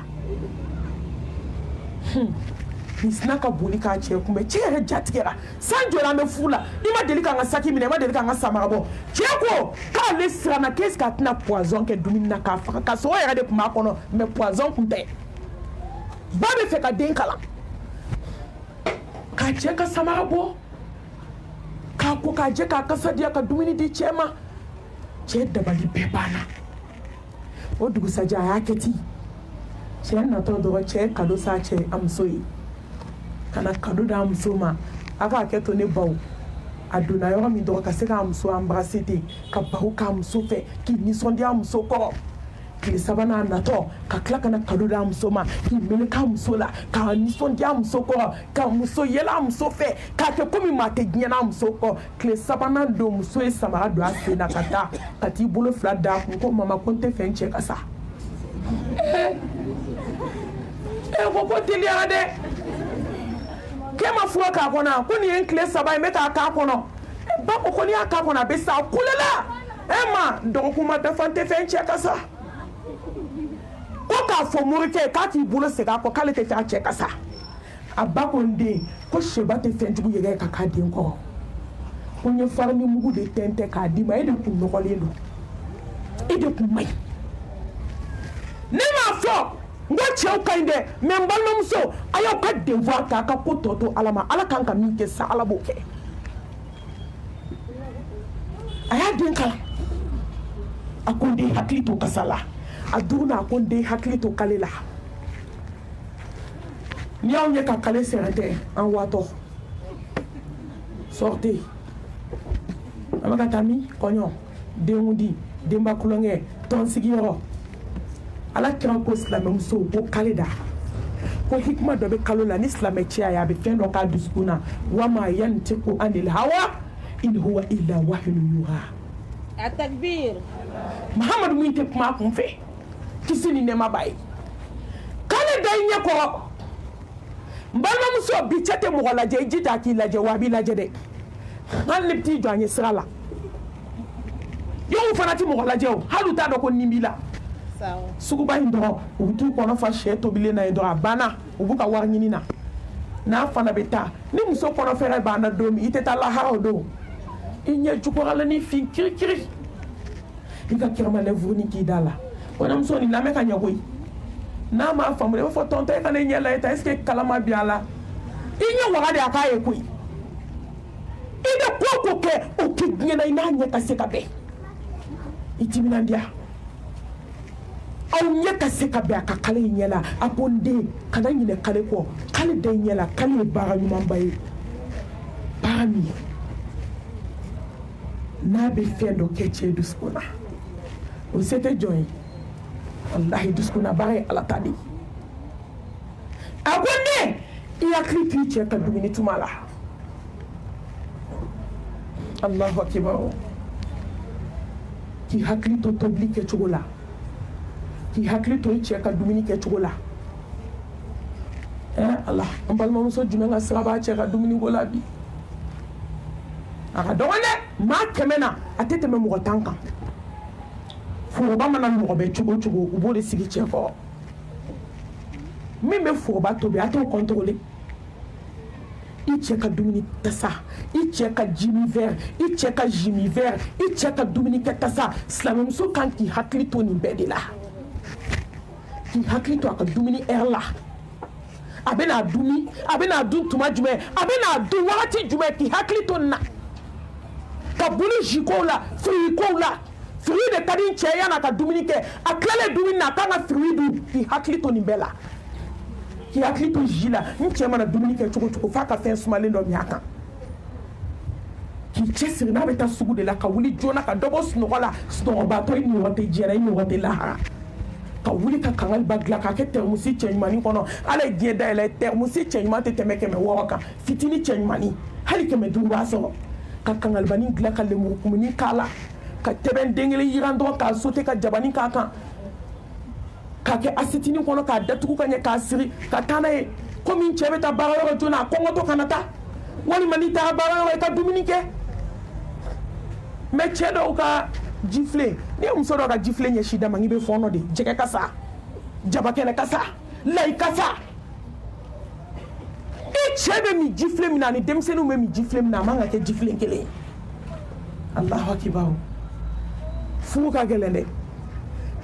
ni sina ka boli k'a cɛ kunbɛn cɛ yɛrɛ jatigɛra san jɔra an bɛ furu la i ma deli k'an ka saki minɛ i ma deli k'an ka samara bɔ cɛ ko k'ale siranna qu'est-ce que a tɛna poison kɛ dumuni na k'a faga ka sɔrɔ yɛrɛ de tun b'a kɔnɔ mais poison tun tɛ ba bɛ fɛ ka den kalan k'a cɛ ka samara bɔ k'a ko k'a jɛ k'a kasa diya ka dumuni di cɛ ma cɛ dabali bɛɛ banna o dugusajɛ a y'a kɛ ten cɛ natɔ dɔrɔn cɛ kado s'a cɛ a muso ye ka na kado d'a muso ma a k'a kɛ to ne baw a donna yɔrɔ min dɔrɔn ka se k'a muso embrasser ten ka baro k'a muso fɛ k'i nisɔndiya a muso kɔrɔ tile 3nan natɔ ka tila ka na kado d'a muso ma k'i meleke a muso la k'a nisɔndiya a muso kɔrɔ ka muso yɛlɛ a muso fɛ k'a kɛ komi maa tɛ diɲɛ n'a muso kɔ tile 3nan don muso ye samara don a sen na ka taa ka t'i bolo 2 d'a kun ko mama ko n tɛ fɛ n cɛ ka sa ko teliyara dɛ k'e ma fura k'a kɔnɔ ko nin ye n tile 3 ye n bɛ k'a k'a kɔnɔ ba ko ko n'i y'a k'a kɔnɔ a bɛ sa a kulela ma dɔgɔkun ma dafa n tɛ fɛ n cɛ ka sa ko k'a fɔ morikɛ k'a k'i bolo segin a kɔ k'ale tɛ fɛ a cɛ ka sa a ba ko n den ko sɛba tɛ fɛnjugu yɛrɛ ka k'a den kɔrɔ ko n ye farani mugu de tɛntɛn k'a d'i ma e de kun nɔgɔlen don e de kun man ɲi ne m'a fɔ n ko cɛw ka ɲi dɛ mais n balimamuso a y'aw ka devoir kɛ a ka ko tɔ to ala ma ala kan ka min kɛ sa ala b'o kɛ a y'a den kalan a ko n den hakili to kasa la a duruna a ko n den hakili to kale la ni y'aw ye ka kale sɛgɛn tɛ an watɔ sortez amaka tami konyo denwudi demba kulonge ton sigiro ala kira ko silamɛ muso ko kalida ko hikma dɔ bɛ kalo la ni silamɛ cɛya ye a bɛ fɛn dɔ k'a dusukun na wama yantiku anil hawa in huwa illa wahyun yuha. التكبير. Muhammadu min tɛ kuma a kun fɛ kisi ni nɛɛma b'a ye k'ale da i ɲɛ kɔrɔ n balimamuso bi cɛ tɛ mɔgɔ lajɛ i jija k'i lajɛ wa a b'i lajɛ dɛ hali ni bɛ t'i jɔ a ɲɛ sira la y'o fana tɛ mɔgɔ lajɛ o hali u t'a dɔn ko nin b'i la. Suguba in dɔrɔn u bɛ t'u kɔnɔ fa sɛ tobilen na yen dɔrɔn a banna u b'u ka wari ɲini na n'a fana bɛ taa ni muso kɔnɔfɛrɛ banna don min i tɛ taa lahara o don i ɲɛ juguyala ni fin kirikiri i ka kirama lɛvuru k'i da la kɔɲɔmuso nin lamɛn ka ɲɛ koyi n'a m'a faamu i b'a fɔ tɔntɔn e ka ne ɲɛ la ta est-ce que kalama bi a la i ɲɛ waga de a k'a ye koyi i bɛ ko o ko kɛ o k'i ɲɛna i n'a ɲɛ ka se ka bɛn i timinandiya. aw ɲɛ ka se ka bɛn a ka kale in ɲɛ la a ko n den kana ɲinɛ kale kɔ kale da i ɲɛ la kale ye baara ɲumanba ye baara min n'a bɛ fɛn dɔ kɛ cɛ dusukun na o se tɛ jɔn ye walahi dusukun na baara ye ala ta de ye a ko n den i hakili to i cɛ ka dumuni tuma la alahu akibaru k'i hakili to tobili kɛcogo la k'i hakili to i cɛ ka dumuni kɛcogo la ala an balimamuso jumɛn ka sira b'a cɛ ka dumuni ko la bi a ka dɔgɔn dɛ maa 100 na a tɛ tɛmɛ mɔgɔ 10 kan foroba mana mɔgɔ bɛ cogo cogo u b'o de sigi cɛ kɔrɔ min bɛ foroba tobi a t'o contrôler i cɛ ka dumuni tasa i cɛ ka jimi verre i cɛ ka jimi verre i cɛ ka dumuni kɛ tasa silamɛmuso kan k'i hakili to nin bɛɛ de la k'i hakili to a ka dumuni heure la a bɛna dun tuma jumɛn a bɛna dun wagati jumɛn k'i hakili to nin na ka boli jikow la firikow la firi de ka di n cɛ yan'a ka dumuni kɛ a tilalen dumuni na a kan ka firi dun k'i hakili to nin bɛɛ la k'i hakili to ji la n cɛ mana dumuni kɛ cogo cogo f'a ka fɛn sumalen dɔ min a kan k'i cɛsiri n'a bɛ taa sugu de la ka wuli joona ka dɔ bɔ sunɔgɔ la sunɔgɔbatɔ i ɲɔgɔn tɛ diɲɛ na i ɲɔgɔn tɛ lahara ka wuli ka kangaliba dilan k'a kɛ tɛrmusi cɛɲumanin kɔnɔ ala ye diɲɛ dayɛlɛ tɛrmusi cɛɲuman tɛ tɛmɛ 100 kan fitini cɛɲumanin hali 500 b'a sɔrɔ ka kangalibanin dilan ka lemurukumuni k'a la ka tɛbɛn den kelen yiran dɔrɔn k'a sote ka jabani k'a kan k'a kɛ asitini kɔnɔ k'a datugu ka ɲɛ k'a siri ka taa n'a ye komi n cɛ bɛ taa baara yɔrɔ joona a kɔngɔtɔ kana taa walima n'i taara baara yɔrɔ i ka dumuni kɛ mɛ cɛ dɔw ka jifile ni ye muso dɔw ka jifile ɲɛsi d'a ma n'i bɛ fɔɔnɔ de jɛgɛ kasa jabakɛnɛ kasa layi kasa i cɛ bɛ min jifile min na ani denmisɛnninw bɛ min jifile min na a man ka kɛ jifile kelen ye alahu akibaru furu ka gɛlɛn dɛ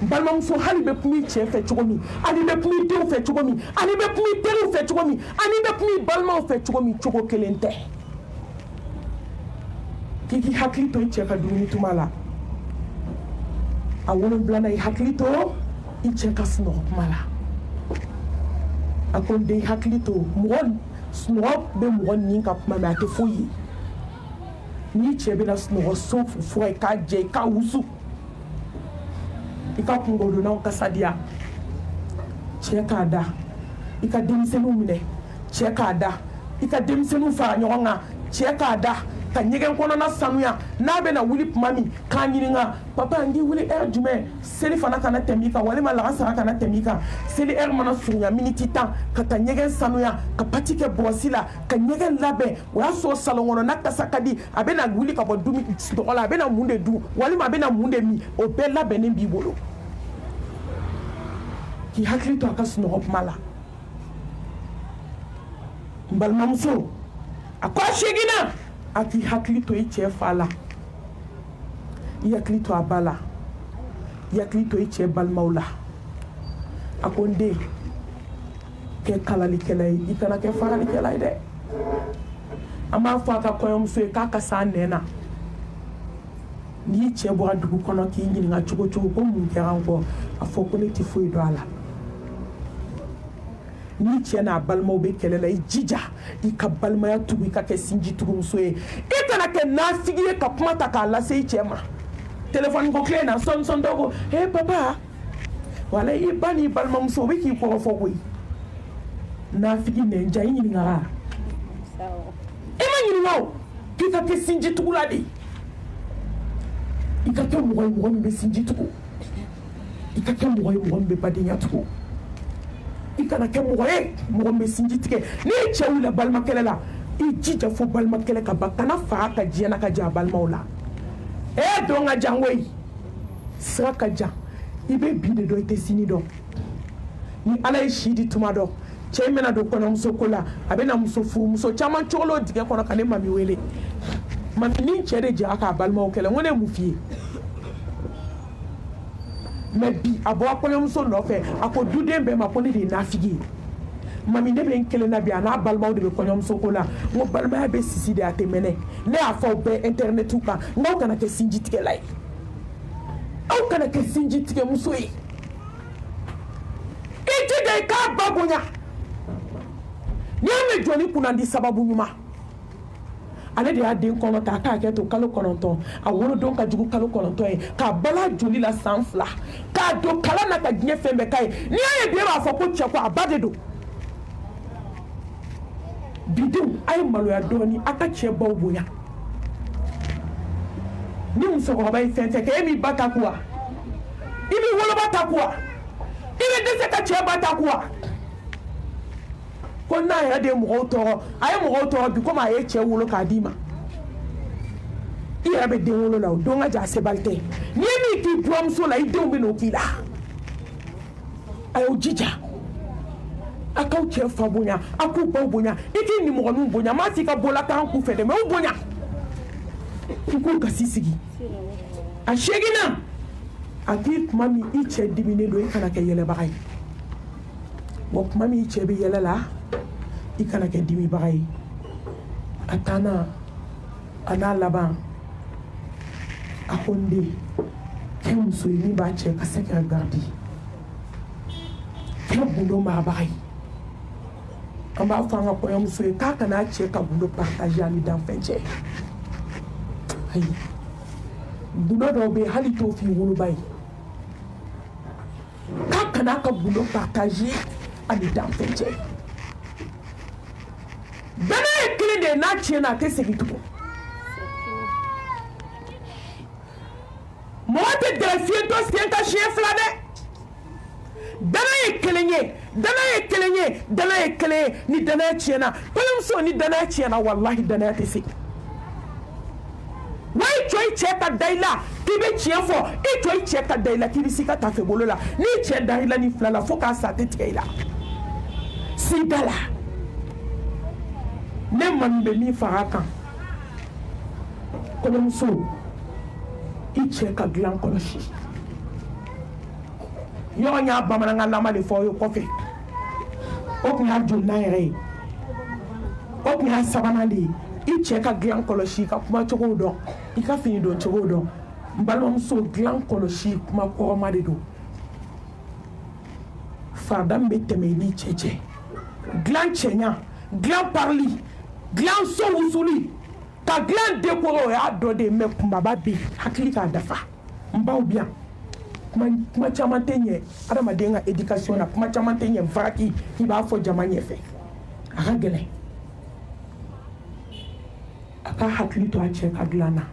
balimamuso hali bɛ kuma i cɛ fɛ cogo min ani bɛ kuma i denw fɛ cogo min ani bɛ kuma i teriw fɛ cogo min ani bɛ kuma i balimaw fɛ cogo min cogo kelen tɛ k'i k'i hakili to i cɛ ka dumuni tuma la a 7 i hakili to i cɛ ka sunɔgɔ kuma la a ko n den hakili to sunɔgɔ bɛ mɔgɔ nin ka kuma mɛ a tɛ foyi ye n'i cɛ bɛna sunɔgɔ so fura i k'a jɛ i k'a wusu i ka kungodonnaw kasadiya cɛ k'a da i ka denmisɛnninw minɛ cɛ k'a da i ka denmisɛnninw fara ɲɔgɔn kan cɛ k'a da ka ɲɛgɛn kɔnɔna sanuya n'a bɛna wuli tuma min k'a ɲininka papa n k'i wuli heure jumɛn seli fana kana tɛmɛ i kan walima lagasara kana tɛmɛ i kan seli heure mana surunya miniti 10 ka taa ɲɛgɛn sanuya ka pati kɛ bɔrɔsi la ka ɲɛgɛn labɛn o y'a sɔrɔ salon kɔnɔ n'a kasa ka di a bɛna wuli ka bɔ sunɔgɔ la a bɛna mun de dun walima a bɛna mun de min o bɛɛ labɛnnen b'i bolo k'i hakili to a ka sunɔgɔ kuma la n balimamuso a ko a seginna a k'i hakili to i cɛ fa la i hakili to a ba la i hakili to i cɛ balimaw la a ko n den kɛ kalalikɛla ye i kana kɛ faralikɛla ye dɛ an b'a fɔ a ka kɔɲɔmuso ye k'a ka s'a nɛn na n'i cɛ bɔra dugu kɔnɔ k'i ɲininka cogo cogo ko mun kɛra n kɔ a fɔ ko ne tɛ foyi dɔn a la ni cɛ n'a balimaw bɛ kɛlɛ la i jija i ka balimaya tugu i ka kɛ sinji tugumuso ye i kana kɛ nafigi ye ka kuma ta k'a lase i cɛ ma téléphone ko tile na sɔn dɔ ko papa wala i ba n'i balimamuso o bɛ k'i kɔrɔfɔ koyi nafigi nɛnja i ɲininka i ma ɲininka o k'i ka kɛ sinji tugula de i ka kɛ mɔgɔ ye mɔgɔ min bɛ sinji tugu i ka kɛ mɔgɔ ye mɔgɔ min bɛ badenya tugu i kana kɛ mɔgɔ ye mɔgɔ min bɛ sinji tigɛ n'i ye cɛ wuli balimakɛlɛ la i jija fo balimakɛlɛ ka ban kana faga ka diɲɛ na ka jɛ a balimaw la dɔn ka jan koyi sira ka jan i bɛ bi de dɔn i tɛ sini dɔn ni ala ye si di tuma dɔn cɛ in bɛna don kɔɲɔmuso ko la a bɛna muso furu muso caman cogolo dingɛ kɔnɔ ka ne mami wele mami ni cɛ de jɛra k'a balimaw kɛlɛ n ko ne mun f'i ye mais bi a bɔra kɔɲɔmuso nɔfɛ a ko duden bɛɛ ma ko ne de ye nafigi ye mami ne bɛ n kelen na bi a n'a balimaw de bɛ kɔɲɔmuso ko la n ko balimaya bɛ sisi de a tɛ mɛnɛ ne y'a fɔ aw bɛɛ internetiw kan n k'aw kana kɛ sinji tigɛla ye aw kana kɛ sinji tigɛmuso ye i jija i k'a ba bonya n'i y'a mɛn jɔnni kunnandi sababu ɲuman ale de y'a den kɔnɔ ta a k'a kɛ to kalo 9 a wolodon ka jugu kalo 9 ye k'a bala joli la san 2 k'a don kalan na ka diɲɛ fɛn bɛɛ k'a ye n'i y'a ye den b'a fɔ ko cɛ ko a ba de don bidenw a ye maloya dɔɔni a ka cɛ baw bonya ni musokɔrɔba ye fɛn fɛn kɛ e m'i ba ta ko wa i b'i woloba ta ko wa i bɛ dɛsɛ ka cɛ ba ta ko wa ko n'a yɛrɛ de ye mɔgɔw tɔɔrɔ a ye mɔgɔw tɔɔrɔ bi komi a ye cɛ wolo k'a d'i ma i yɛrɛ bɛ den wolo la o don ka jan a sebali tɛ n'i ye min k'i buramuso la i denw bɛ n'o k'i la a y'o jija a k'aw cɛ fa bonya a k'u baw bonya i k'i nimɔgɔninw bonya maa si ka bɔla kan k'u fɛ dɛ mɛ u bonya i k'u gasi sigi a seginna a k'i tuma min i cɛ diminen don i kana kɛ yɛlɛbaga ye wa tuma min i cɛ bɛ yɛlɛ la i kana kɛ dimibaga ye a taana a n'a laban a ko n den kɛ muso ye min b'a cɛ ka se k'a garidi kɛ gundo marabaga ye an b'a fɔ an ka kɔɲɔmuso ye k'a kana cɛ ka gundo partage ani danfɛn cɛ ayi gundo dɔw bɛ yen hali t'o f'i woloba ye k'a kana ka gundo partage ani danfɛn cɛ bɛnɛ ye kelen de ye n'a tiɲɛna a tɛ segin tugun mɔgɔ tɛ dɛrɛ fiyɛntɔ sen ka siɲɛ 2 dɛ dana ye kelen ye dana ye kelen ye dana ye kelen ye ni danaya tiɲɛna kɔɲɔmuso ni danaya tiɲɛna walahi danaya tɛ se wa i jɔ i cɛ ka da i la k'i bɛ tiɲɛ fɔ i jɔ i cɛ ka da i la k'i bɛ s'i ka tafe bolo la n'i cɛ da i la ni 2 la fo k'a sa a tɛ tigɛ i la si da la ne mami bɛ min fara a kan kɔɲɔmuso i cɛ ka dilan kɔlɔsi ɲɔgɔn y'a bamanankan lama de fɔ aw ye kɔfɛ o tun y'a jolinan yɛrɛ ye o tun y'a sabanan de ye i cɛ ka dilan kɔlɔsi ka kuma cogow dɔn i ka fini don cogow dɔn n balimamuso dilan kɔlɔsi kuma kɔrɔma de don farida min bɛ tɛmɛ i n'i cɛ cɛ dilan cɛɲa dilan parili dilan so wusuli ka dilan dekoro o y'a dɔ de ye mɛ kunbaba bɛ yen hakili k'a dafa n baw bi yan kuma caman tɛ ɲɛ adamaden ka éducation na kuma caman tɛ ɲɛ vaki k'i b'a fɔ jama ɲɛfɛ a ka gɛlɛn a ka hakili to a cɛ ka dilan na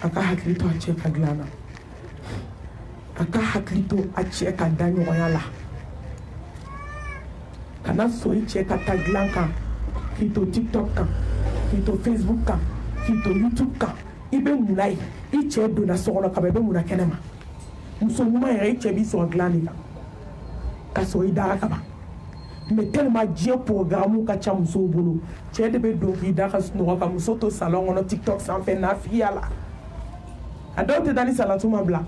a ka hakili to a cɛ ka dilan na a ka hakili to a cɛ ka da ɲɔgɔnya la kana sɔn i cɛ ka ta dilan kan k'i to TikTok kan k'i to Facebook kan k'i to YouTube kan i bɛ mun na ye i cɛ donna so kɔnɔ kaban i bɛ mun na kɛnɛ ma muso ɲuman yɛrɛ i cɛ b'i sɔrɔ dilan de kan ka sɔrɔ i dara kaban mais tellement diɲɛ programme ka ca musow bolo cɛ de bɛ don k'i da ka sunɔgɔ ka muso to salon kɔnɔ TikTok sanfɛ nafigiya la a dɔw tɛ taa ni salatu ma bila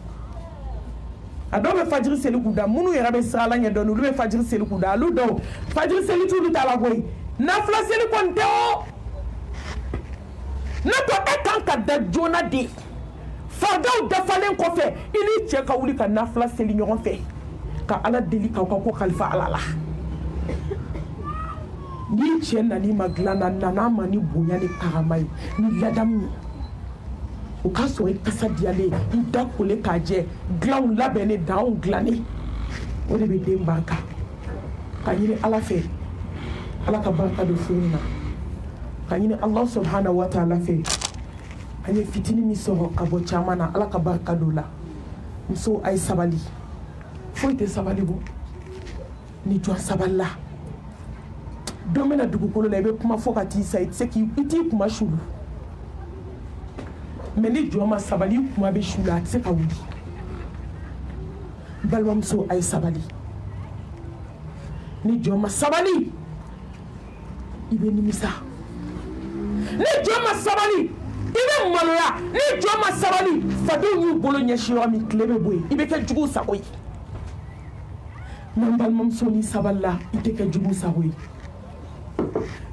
a dɔw bɛ fajiri seli k'u da minnu yɛrɛ bɛ sirala ɲɛ dɔn olu bɛ fajiri seli k'u da olu dɔw fajiri seli t'olu ta la koyi nafila seli kɔni tɛ o ne ko e kan ka da joona de fardaw dafalen kɔfɛ i ni cɛ ka wuli ka nafila seli ɲɔgɔn fɛ ka ala deli ka ko khalifa ala la ni chenna ni maglana nana mani bonya ni karamai ni ladam o ka so e kasa diale i da kole ka je glaw labene down glani o de be dem banka ka yini ala fe ala ka barka do furina ka yini allah subhanahu wa ta'ala fe anye fitini mi so ka bo chamana ala ka barka do la so ay sabali fo ite sabali bo ni to saballa domena dugukolo la be kuma fo ka ti sa ite ki iti kuma shulu mais ni joma sabali kuma be shula ite ka wuli balwam so ay sabali ni joma sabali ibe nimisa ni joma sabali ibe maloya ni joma sabali fadu ni bolo nyeshiro mi klebe boy ibe ke jugu sakoy man balmam so ni saballa ite ke jugu sakoy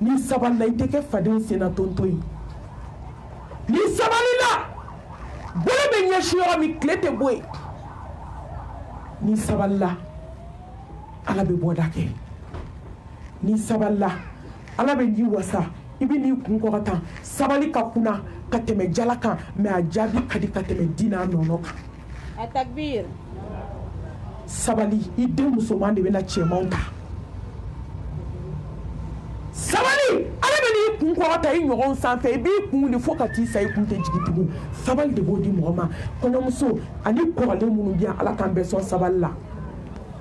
ni saballa ite ke fadin sena tontoy ni sabalila bolo be nyeshiro mi klete boy ni saballa ala be bodake ni saballa ala be ni wasa ibi ni kunko kata sabali ka kuna ka teme jalaka me ajabi kadi ka teme dina nono ka التكبير sabali ide musoman de be na chemonta sabali ala be ni kunko kata i nyogon sanfe bi kun ni fokati sai kun te jigitugu sabali de bodi moma kono muso ani ko le munu biya ala kan be son saballa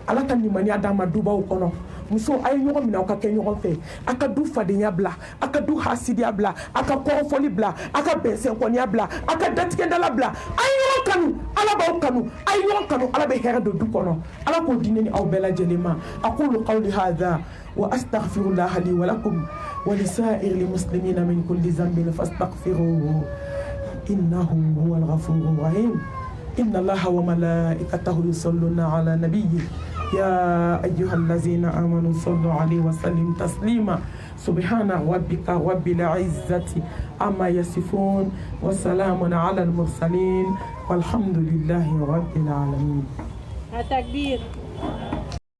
ala kan ni mani adama duba o kono muso ay ñogo mina ka ke ñogo fe aka du fadenya bla aka du hasidia bla aka korofoli bla aka bensen konya bla aka datike dala bla ay ñogo kanu ala ba kanu ay ñogo kanu ala be hera do du kono ala ko dineni aw bela jelema aqulu qawli hadha wa astaghfirullah li wa lakum wa li sa'iril muslimina min kulli dhanbin fastaghfiruhu innahu huwal ghafurur rahim inna allaha wa malaikatahu yusalluna ala nabiyyi يا أيها الذين آمنوا صلوا عليه وسلم تسليما سبحان ربك رب العزة عما يصفون وسلام على المرسلين والحمد لله رب العالمين. التكبير.